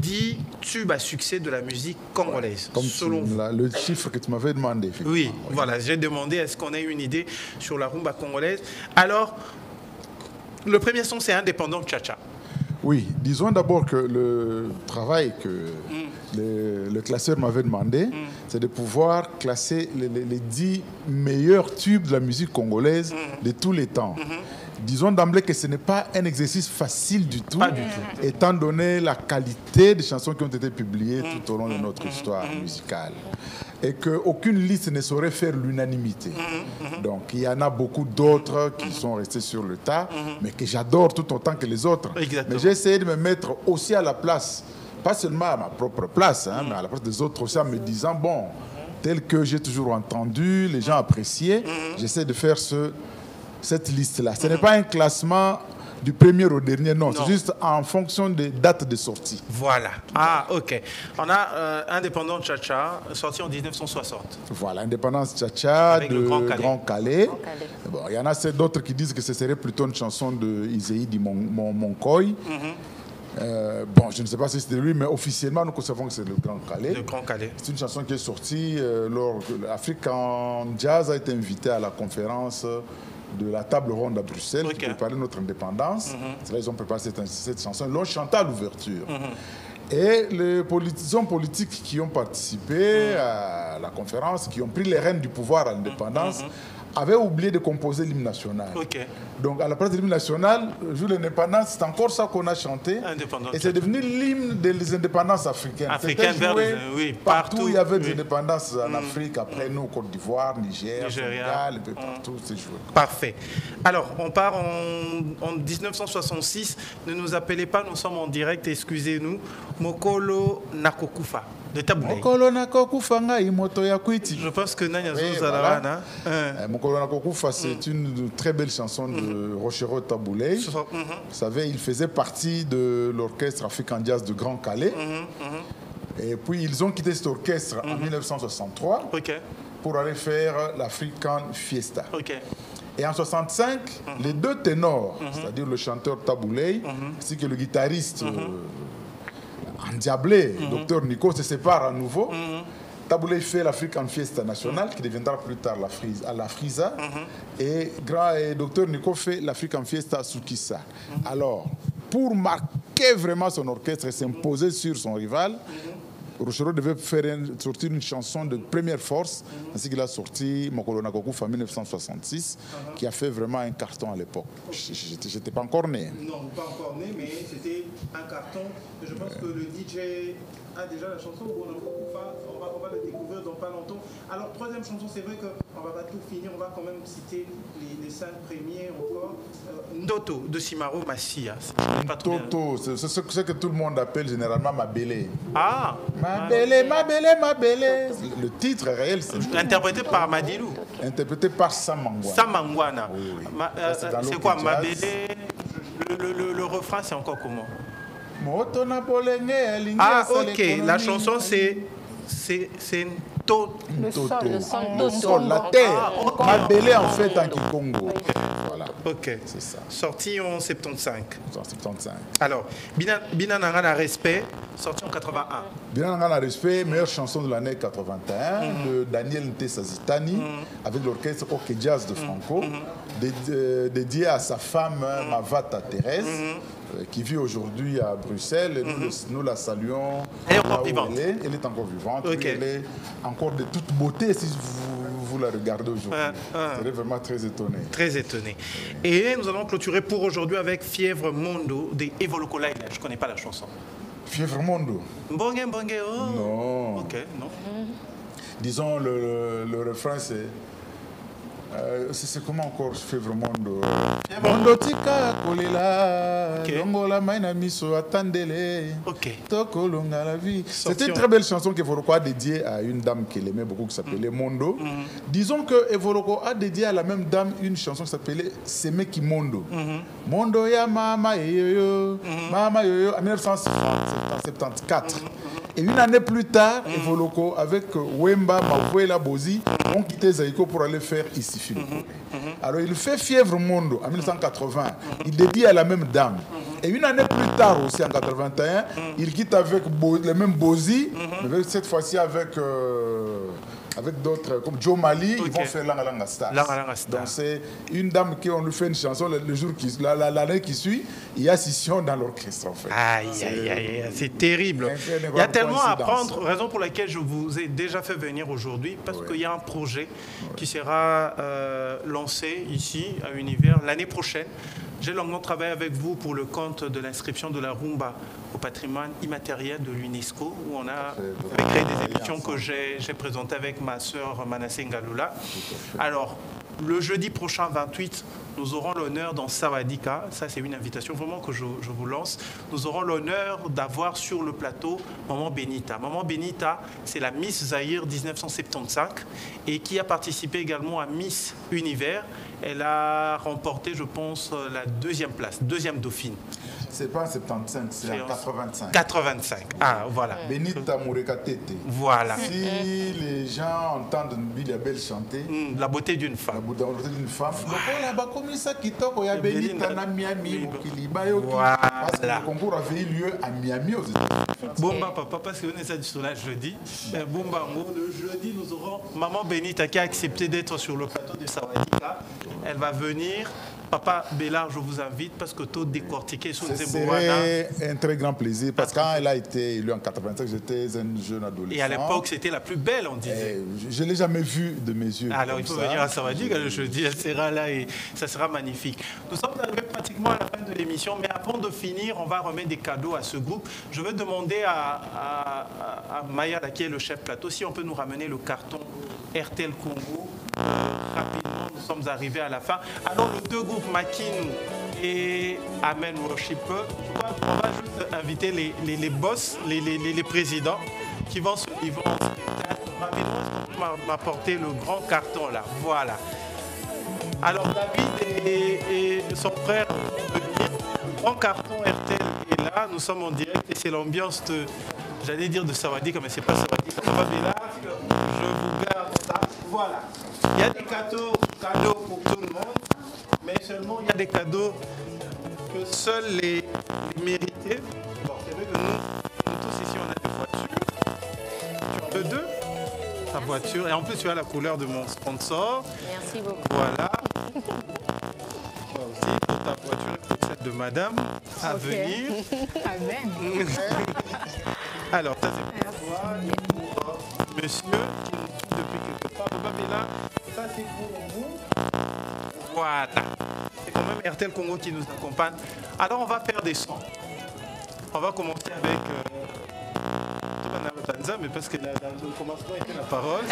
10 tubes à succès de la musique congolaise. Comme selon le chiffre que tu m'avais demandé. Oui, voilà, j'ai demandé est-ce qu'on a une idée sur la rumba congolaise. Alors, le premier son, c'est Indépendant Tcha-Tcha. Oui, disons d'abord que le travail que le classeur m'avait demandé, c'est de pouvoir classer les 10 meilleurs tubes de la musique congolaise de tous les temps. Disons d'emblée que ce n'est pas un exercice facile du tout, étant donné la qualité des chansons qui ont été publiées tout au long de notre histoire musicale. Et qu'aucune liste ne saurait faire l'unanimité. Donc il y en a beaucoup d'autres qui sont restés sur le tas, mais que j'adore tout autant que les autres. Mais j'ai essayé de me mettre aussi à la place, pas seulement à ma propre place, mais à la place des autres aussi, en me disant, bon, tel que j'ai toujours entendu, les gens appréciaient, j'essaie de faire cette liste-là. Ce n'est pas un classement du premier au dernier, non. C'est juste en fonction des dates de sortie. Voilà. Ah, ok. On a Indépendant Tcha-Tcha, sorti en 1960. Voilà, Indépendance Tcha-Tcha de Grand Calais. Bon, il y en a d'autres qui disent que ce serait plutôt une chanson de Isaïe Di Monkoy. Bon, je ne sais pas si c'était lui, mais officiellement, nous savons que c'est le Grand Calais. Le Grand Calais. C'est une chanson qui est sortie lors que l'African Jazz a été invité à la conférence de la table ronde à Bruxelles qui préparait notre indépendance. C'est là qu'ils ont préparé cette chanson. Ils l'ont chantée à l'ouverture. Et les hommes politiques qui ont participé à la conférence, qui ont pris les rênes du pouvoir à l'indépendance, avaient oublié de composer l'hymne national. Donc à la place de l'hymne national, le jour de l'indépendance, c'est encore ça qu'on a chanté. Et c'est devenu l'hymne des indépendances africaines. C'était joué partout. Il y avait des indépendances en Afrique, après nous, Côte d'Ivoire, Niger, Sénégal, et partout, c'est joué. Parfait. Alors, on part en 1966. Ne nous appelez pas, nous sommes en direct, excusez-nous. Mokolo Nakokufa. De Taboulé. Mokolo Nakokufa ngai moto ya kwiti. Je pense que Nanya Zozalawana. Mokolo Nakokufa, c'est une très belle chanson de Rochero Taboulé. Vous savez, il faisait partie de l'orchestre African Jazz de Grand Calais. Et puis, ils ont quitté cet orchestre en 1963 pour aller faire l'African Fiesta. Et en 65, les deux ténors, c'est-à-dire le chanteur Taboulé, ainsi que le guitariste endiablé, Dr Nico, se séparent à nouveau. Taboulé fait l'African Fiesta nationale, qui deviendra plus tard la Frisa. Et Dr Nico fait l'African Fiesta Soukissa. Alors, pour marquer vraiment son orchestre et s'imposer sur son rival, Rochereau devait sortir une chanson de première force, ainsi qu'il a sorti Mokolo Nakokufa en 1966, qui a fait vraiment un carton à l'époque. Je n'étais pas encore né. Non, pas encore né, mais c'était un carton. Je pense que le DJ a déjà la chanson on va le découvrir dans pas longtemps. Alors, troisième chanson, c'est vrai qu'on ne va pas tout finir, on va quand même citer les 5 premiers encore. Ndoto de Simaro Massia. Toto, c'est ce que tout le monde appelle généralement Mabélé. Ah, Mabélé, Mabélé, Mabélé. Le titre réel, c'est... Interprété par Madilou. Interprété par Samangwana. Samangwana. Oui. C'est quoi Mabélé? Le refrain, c'est encore comment? Ah, ok. La chanson, c'est le sol, la terre. Mabélé en fait en Kikongo. Voilà. Ok. C'est ça. Sorti en 75. En 75. Alors, Bina Nangana Respect, sorti en 81. Bina Nangana Respect, meilleure chanson de l'année 81, de Daniel Ntesazitani, avec l'orchestre Orque Jazz de Franco, dédié à sa femme Mavata Thérèse, qui vit aujourd'hui à Bruxelles. Nous la saluons. Elle est encore vivante. Elle est encore vivante. Okay. Elle est encore de toute beauté si vous la regardez aujourd'hui. Elle est vraiment très étonnée. Très étonnée. Et nous allons clôturer pour aujourd'hui avec Fièvre Mondo de Evoloko Laila. Je ne connais pas la chanson. Fièvre Mondo? Mbonge, mbonge, oh. Non. Ok, non. Disons, le refrain, c'est... c'est comment encore Fièvre Mondo? Mondo tika kolela, longola maina miso atandele, tokolonga la vie. C'était une très belle chanson qu'Evoloko a dédiée à une dame qu'il aimait beaucoup qui s'appelait Mondo. Disons que Evoloko a dédié à la même dame une chanson qui s'appelait Semeki Mondo. Mondo ya mama yoyo, mama yoyo, en 1974. Et une année plus tard, Evoloko avec Wemba, Mavouela, Bozi ont quitté Zaïko pour aller faire ici. Alors il fait Fièvre Mondo en 1980, il dédie à la même dame. Et une année plus tard aussi en 81, il quitte avec le même Bozi, mais cette fois-ci avec d'autres comme Joe Mali, ils vont faire Langa Langa Stars. Donc c'est une dame qui on lui fait une chanson l'année qui suit, il y a scission dans l'orchestre en fait. Aïe, aïe, aïe, c'est terrible. Il y a tellement à apprendre, raison pour laquelle je vous ai déjà fait venir aujourd'hui, parce qu'il y a un projet qui sera lancé ici à Univers l'année prochaine. J'ai longuement travaillé avec vous pour le compte de l'inscription de la rumba au patrimoine immatériel de l'UNESCO, où on a créé des émissions que j'ai présentées avec ma sœur Manassé Ngaloula. Alors, le jeudi prochain, 28, nous aurons l'honneur dans Sawadika, ça c'est une invitation vraiment que je vous lance, nous aurons l'honneur d'avoir sur le plateau Maman Benita. Maman Benita, c'est la Miss Zaïre 1975 et qui a participé également à Miss Univers. Elle a remporté, je pense, la deuxième place, deuxième dauphine. C'est pas en 75, c'est en 85. 85, ah voilà. Benita Mourekatete. Voilà. Si les gens entendent Billy Abel chanter... la beauté d'une femme. La beauté d'une femme. Parce que le concours avait eu lieu à Miami aux États-Unis. Bomba papa, parce qu'on est ça du tournage jeudi. Bomba, le jeudi, nous aurons Maman Benita qui a accepté d'être sur le plateau de Sawadika. Elle va venir. Papa Bélard, je vous invite parce que tout décortiqué sur ce serait un très grand plaisir parce que quand elle a été élue en 85, j'étais un jeune adolescent. Et à l'époque, c'était la plus belle, on disait. Je ne l'ai jamais vue de mes yeux. Alors il faut venir à Sawadika le jeudi, elle sera là et ça sera magnifique. Nous sommes arrivés pratiquement à la fin de l'émission, mais avant de finir, on va remettre des cadeaux à ce groupe. Je vais demander à Maya, qui est le chef plateau, si on peut nous ramener le carton RTL Congo. Rapidement, nous sommes arrivés à la fin. Alors, les deux groupes, Makinu et Amen Worship, on va juste inviter les boss, les présidents qui vont se livrer en spectacle. Rapidement, m'apporter le grand carton là. Voilà. Alors, David et son frère, le grand carton RTL est là. Nous sommes en direct et c'est l'ambiance de, j'allais dire de Sawadika, mais c'est pas Sawadika. Ça va bien là. Je vous garde ça. Voilà. Il y a des cadeaux pour tout le monde, mais seulement il y a des cadeaux que seuls les mérités. Bon, c'est vrai que nous tous ici, on a des voitures. Tu en veux deux? Ta voiture. Et en plus, tu as la couleur de mon sponsor. Merci beaucoup. Voilà. Toi aussi, pour ta voiture, c'est celle de madame à venir. Amen. Alors, ça c'est toi et pour monsieur qui nous suit depuis quelque part. Papa Bella, ça c'est pour vous. Voilà. C'est quand même RTL Congo qui nous accompagne. Alors on va faire des sons. On va commencer avec... mais parce que dans le commencement était la parole.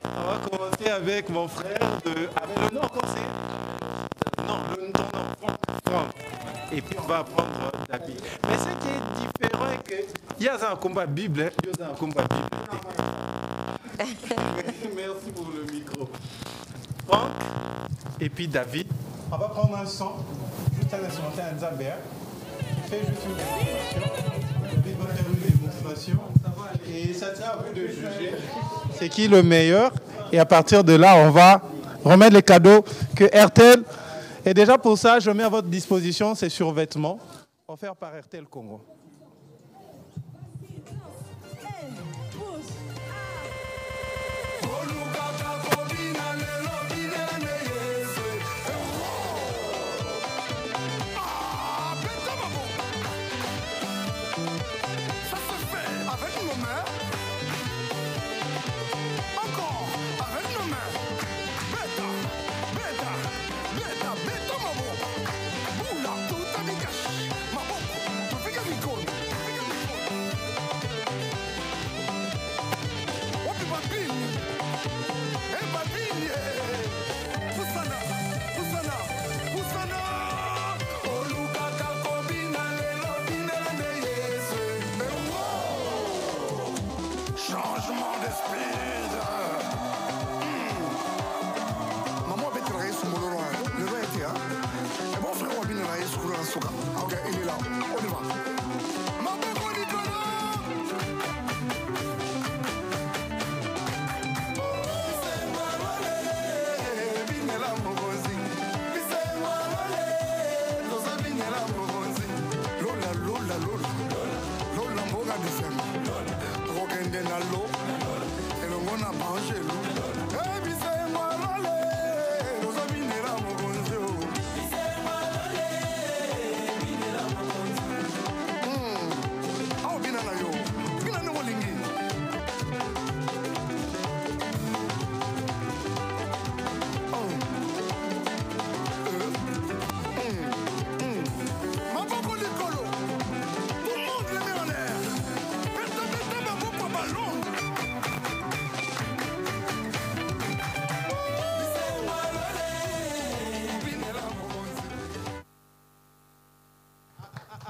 On va commencer avec mon frère de... Avec le nom encore c'est... Non, le nom, Franck. Et puis on va apprendre David. Mais ce qui est différent est que... Il y a un combat Bible, il y a un combat Bible. Merci pour le micro. Franck et puis David. On va prendre un son, juste à l'instrumental en Zambia. Fais juste une démonstration. David va faire une démonstration. Et ça tient à vous de juger. C'est qui le meilleur? Et à partir de là, on va remettre les cadeaux que RTL. Et déjà pour ça, je mets à votre disposition ces survêtements offerts par RTL Congo.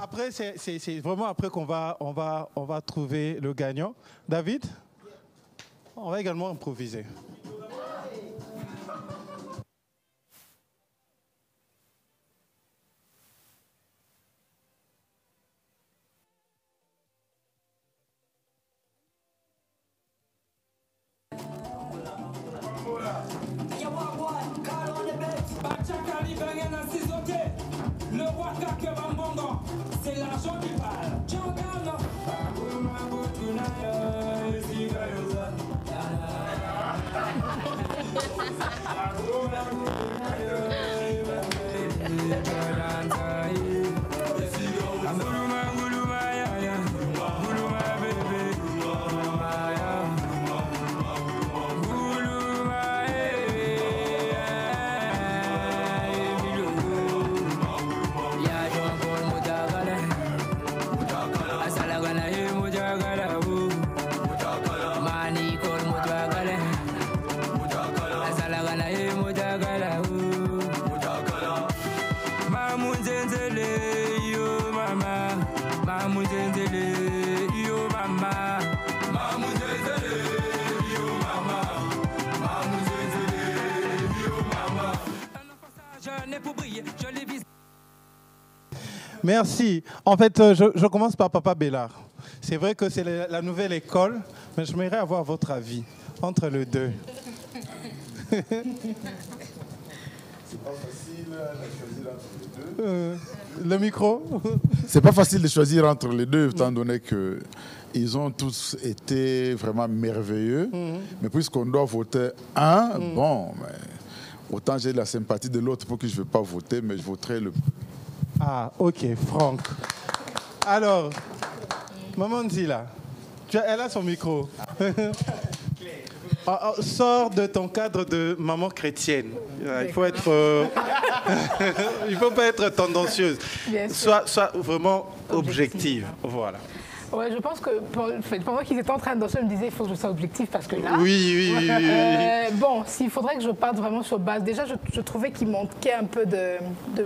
Après, c'est vraiment après qu'on va trouver le gagnant. David, on va également improviser. Le roi Kake Bambongo, c'est l'argent qui parle. Merci. En fait, je commence par Papa Bella. C'est vrai que c'est la nouvelle école, mais j'aimerais avoir votre avis entre les deux. C'est pas facile de choisir entre les deux. Le micro. C'est pas facile de choisir entre les deux, étant donné que ils ont tous été vraiment merveilleux. Mais puisqu'on doit voter un, bon, mais autant j'ai la sympathie de l'autre pour que je ne vais pas voter, mais je voterai le... Ah, ok, Franck. Alors, Maman Nzila, Elle a son micro. Sors de ton cadre de maman chrétienne. Il faut être... il ne faut pas être tendancieuse. Sois vraiment objective. Voilà. Ouais, je pense que pendant qu'ils étaient en train de danser, je me disais il faut que je sois objectif parce que là... Oui. Bon, s'il faudrait que je parte vraiment sur base... Déjà, je trouvais qu'il manquait un peu de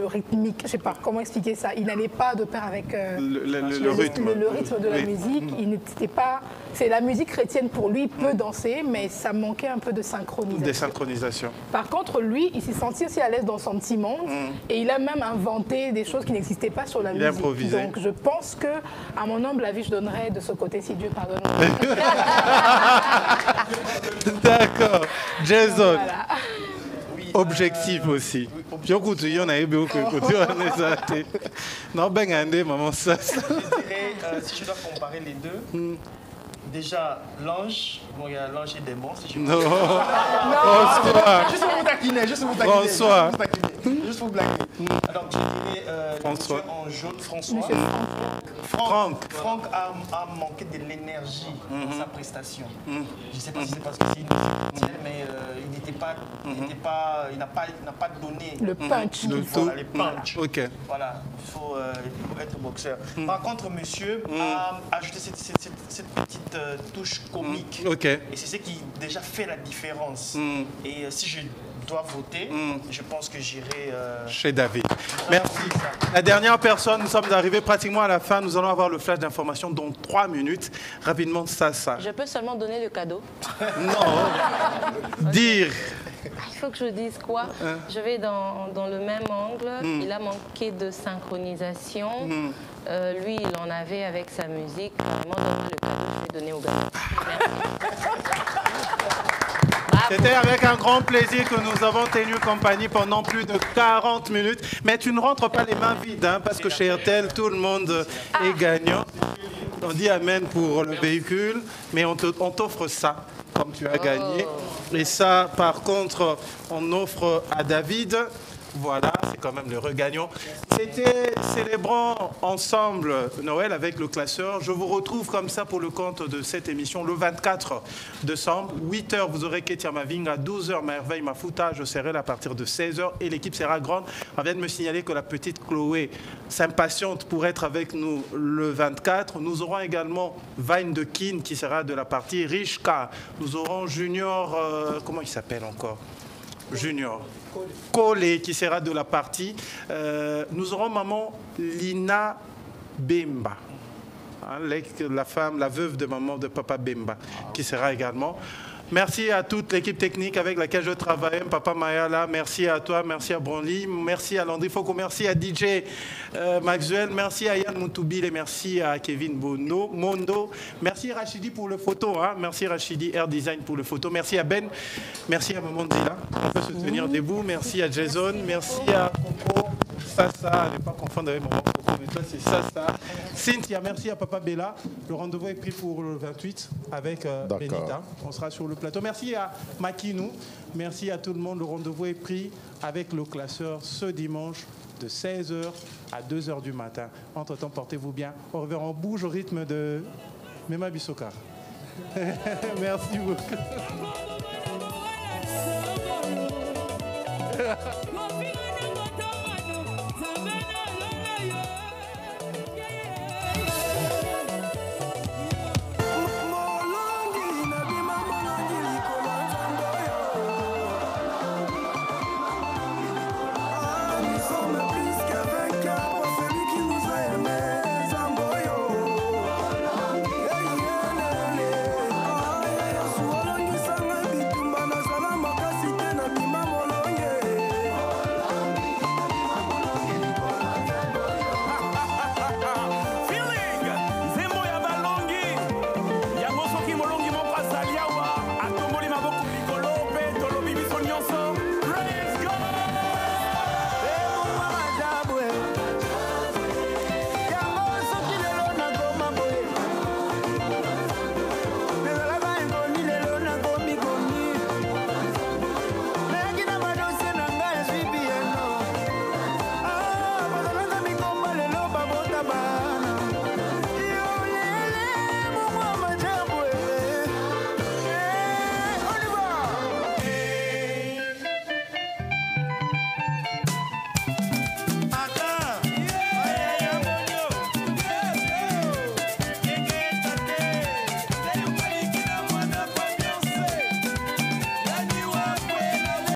rythmique. Je ne sais pas comment expliquer ça. Il n'allait pas de pair avec le rythme de la musique. Il n'était pas... C'est la musique chrétienne pour lui, il peut danser, mais ça manquait un peu de synchronisation. Des synchronisations. Par contre, lui, il s'est senti aussi à l'aise dans son petit monde et il a même inventé des choses qui n'existaient pas sur la musique. Improvisé. Donc, je pense que, à mon humble avis, je donnerais de ce côté, si Dieu pardonne. D'accord. Jason. Voilà. Objectif aussi. Je dirais, si je dois comparer les deux, déjà, l'ange, bon, il y a l'ange et des démons, si je Non. François. Juste pour vous taquiner, François. Juste pour vous blaguer. Alors, je dirais François en jaune, François. Franck a manqué de l'énergie dans sa prestation. Je ne sais pas si c'est parce que c'est une musicienne, mais il n'a pas donné le punch. Le punch. Ok. Voilà, il faut être boxeur. Par contre, monsieur a ajouté cette petite touche comique. Okay. Et c'est ce qui déjà fait la différence. Et si je dois voter, je pense que j'irai... Chez David. Merci. La dernière personne, nous sommes arrivés pratiquement à la fin. Nous allons avoir le flash d'information dans 3 minutes. Rapidement, ça. Je peux seulement donner le cadeau? Non. Dire. Il faut que je dise quoi? Je vais dans le même angle. Il a manqué de synchronisation. Lui, il en avait avec sa musique. Vraiment, donc, le cadeau, je vais donner au gars. C'était avec un grand plaisir que nous avons tenu compagnie pendant plus de 40 minutes. Mais tu ne rentres pas les mains vides, hein, parce que chez RTL, tout le monde est gagnant. On dit amen pour le véhicule, mais on t'offre ça, comme tu as gagné. Et ça, par contre, on offre à David. Voilà, c'est quand même le regagnant. C'était Célébrons ensemble Noël avec le classeur. Je vous retrouve comme ça pour le compte de cette émission le 24 décembre. 8h, vous aurez Ketia Maving. À 12h, Merveille Mafuta. Je serai là à partir de 16h et l'équipe sera grande. On vient de me signaler que la petite Chloé s'impatiente pour être avec nous le 24. Nous aurons également Vine de Kin qui sera de la partie Richka. Nous aurons Junior, comment il s'appelle encore? Junior. Colé qui sera de la partie. Nous aurons maman Lina Bemba, la femme, la veuve de maman de papa Bemba, qui sera également. Merci à toute l'équipe technique avec laquelle je travaille, Papa Mayala, merci à toi, merci à Branly, merci à Landry Foko, merci à DJ Maxwell, merci à Yann Moutoubile et merci à Kevin Mondo, merci Rachidi pour le photo, merci Rachidi Air Design pour le photo, merci à Ben, merci à Maman Dila, on peut se tenir debout, merci à Jason, merci à Coco, Sasa, ne pas confondre avec Maman Coco, mais toi c'est Sasa, Cynthia, merci à Papa Bella, le rendez-vous est pris pour le 28 avec Benita, on sera sur le plateau. Merci à Makinou, merci à tout le monde. Le rendez-vous est pris avec le classeur ce dimanche de 16h à 2h du matin. Entre-temps, portez-vous bien. Au revoir, on bouge au rythme de Mema Bissoka. Merci beaucoup.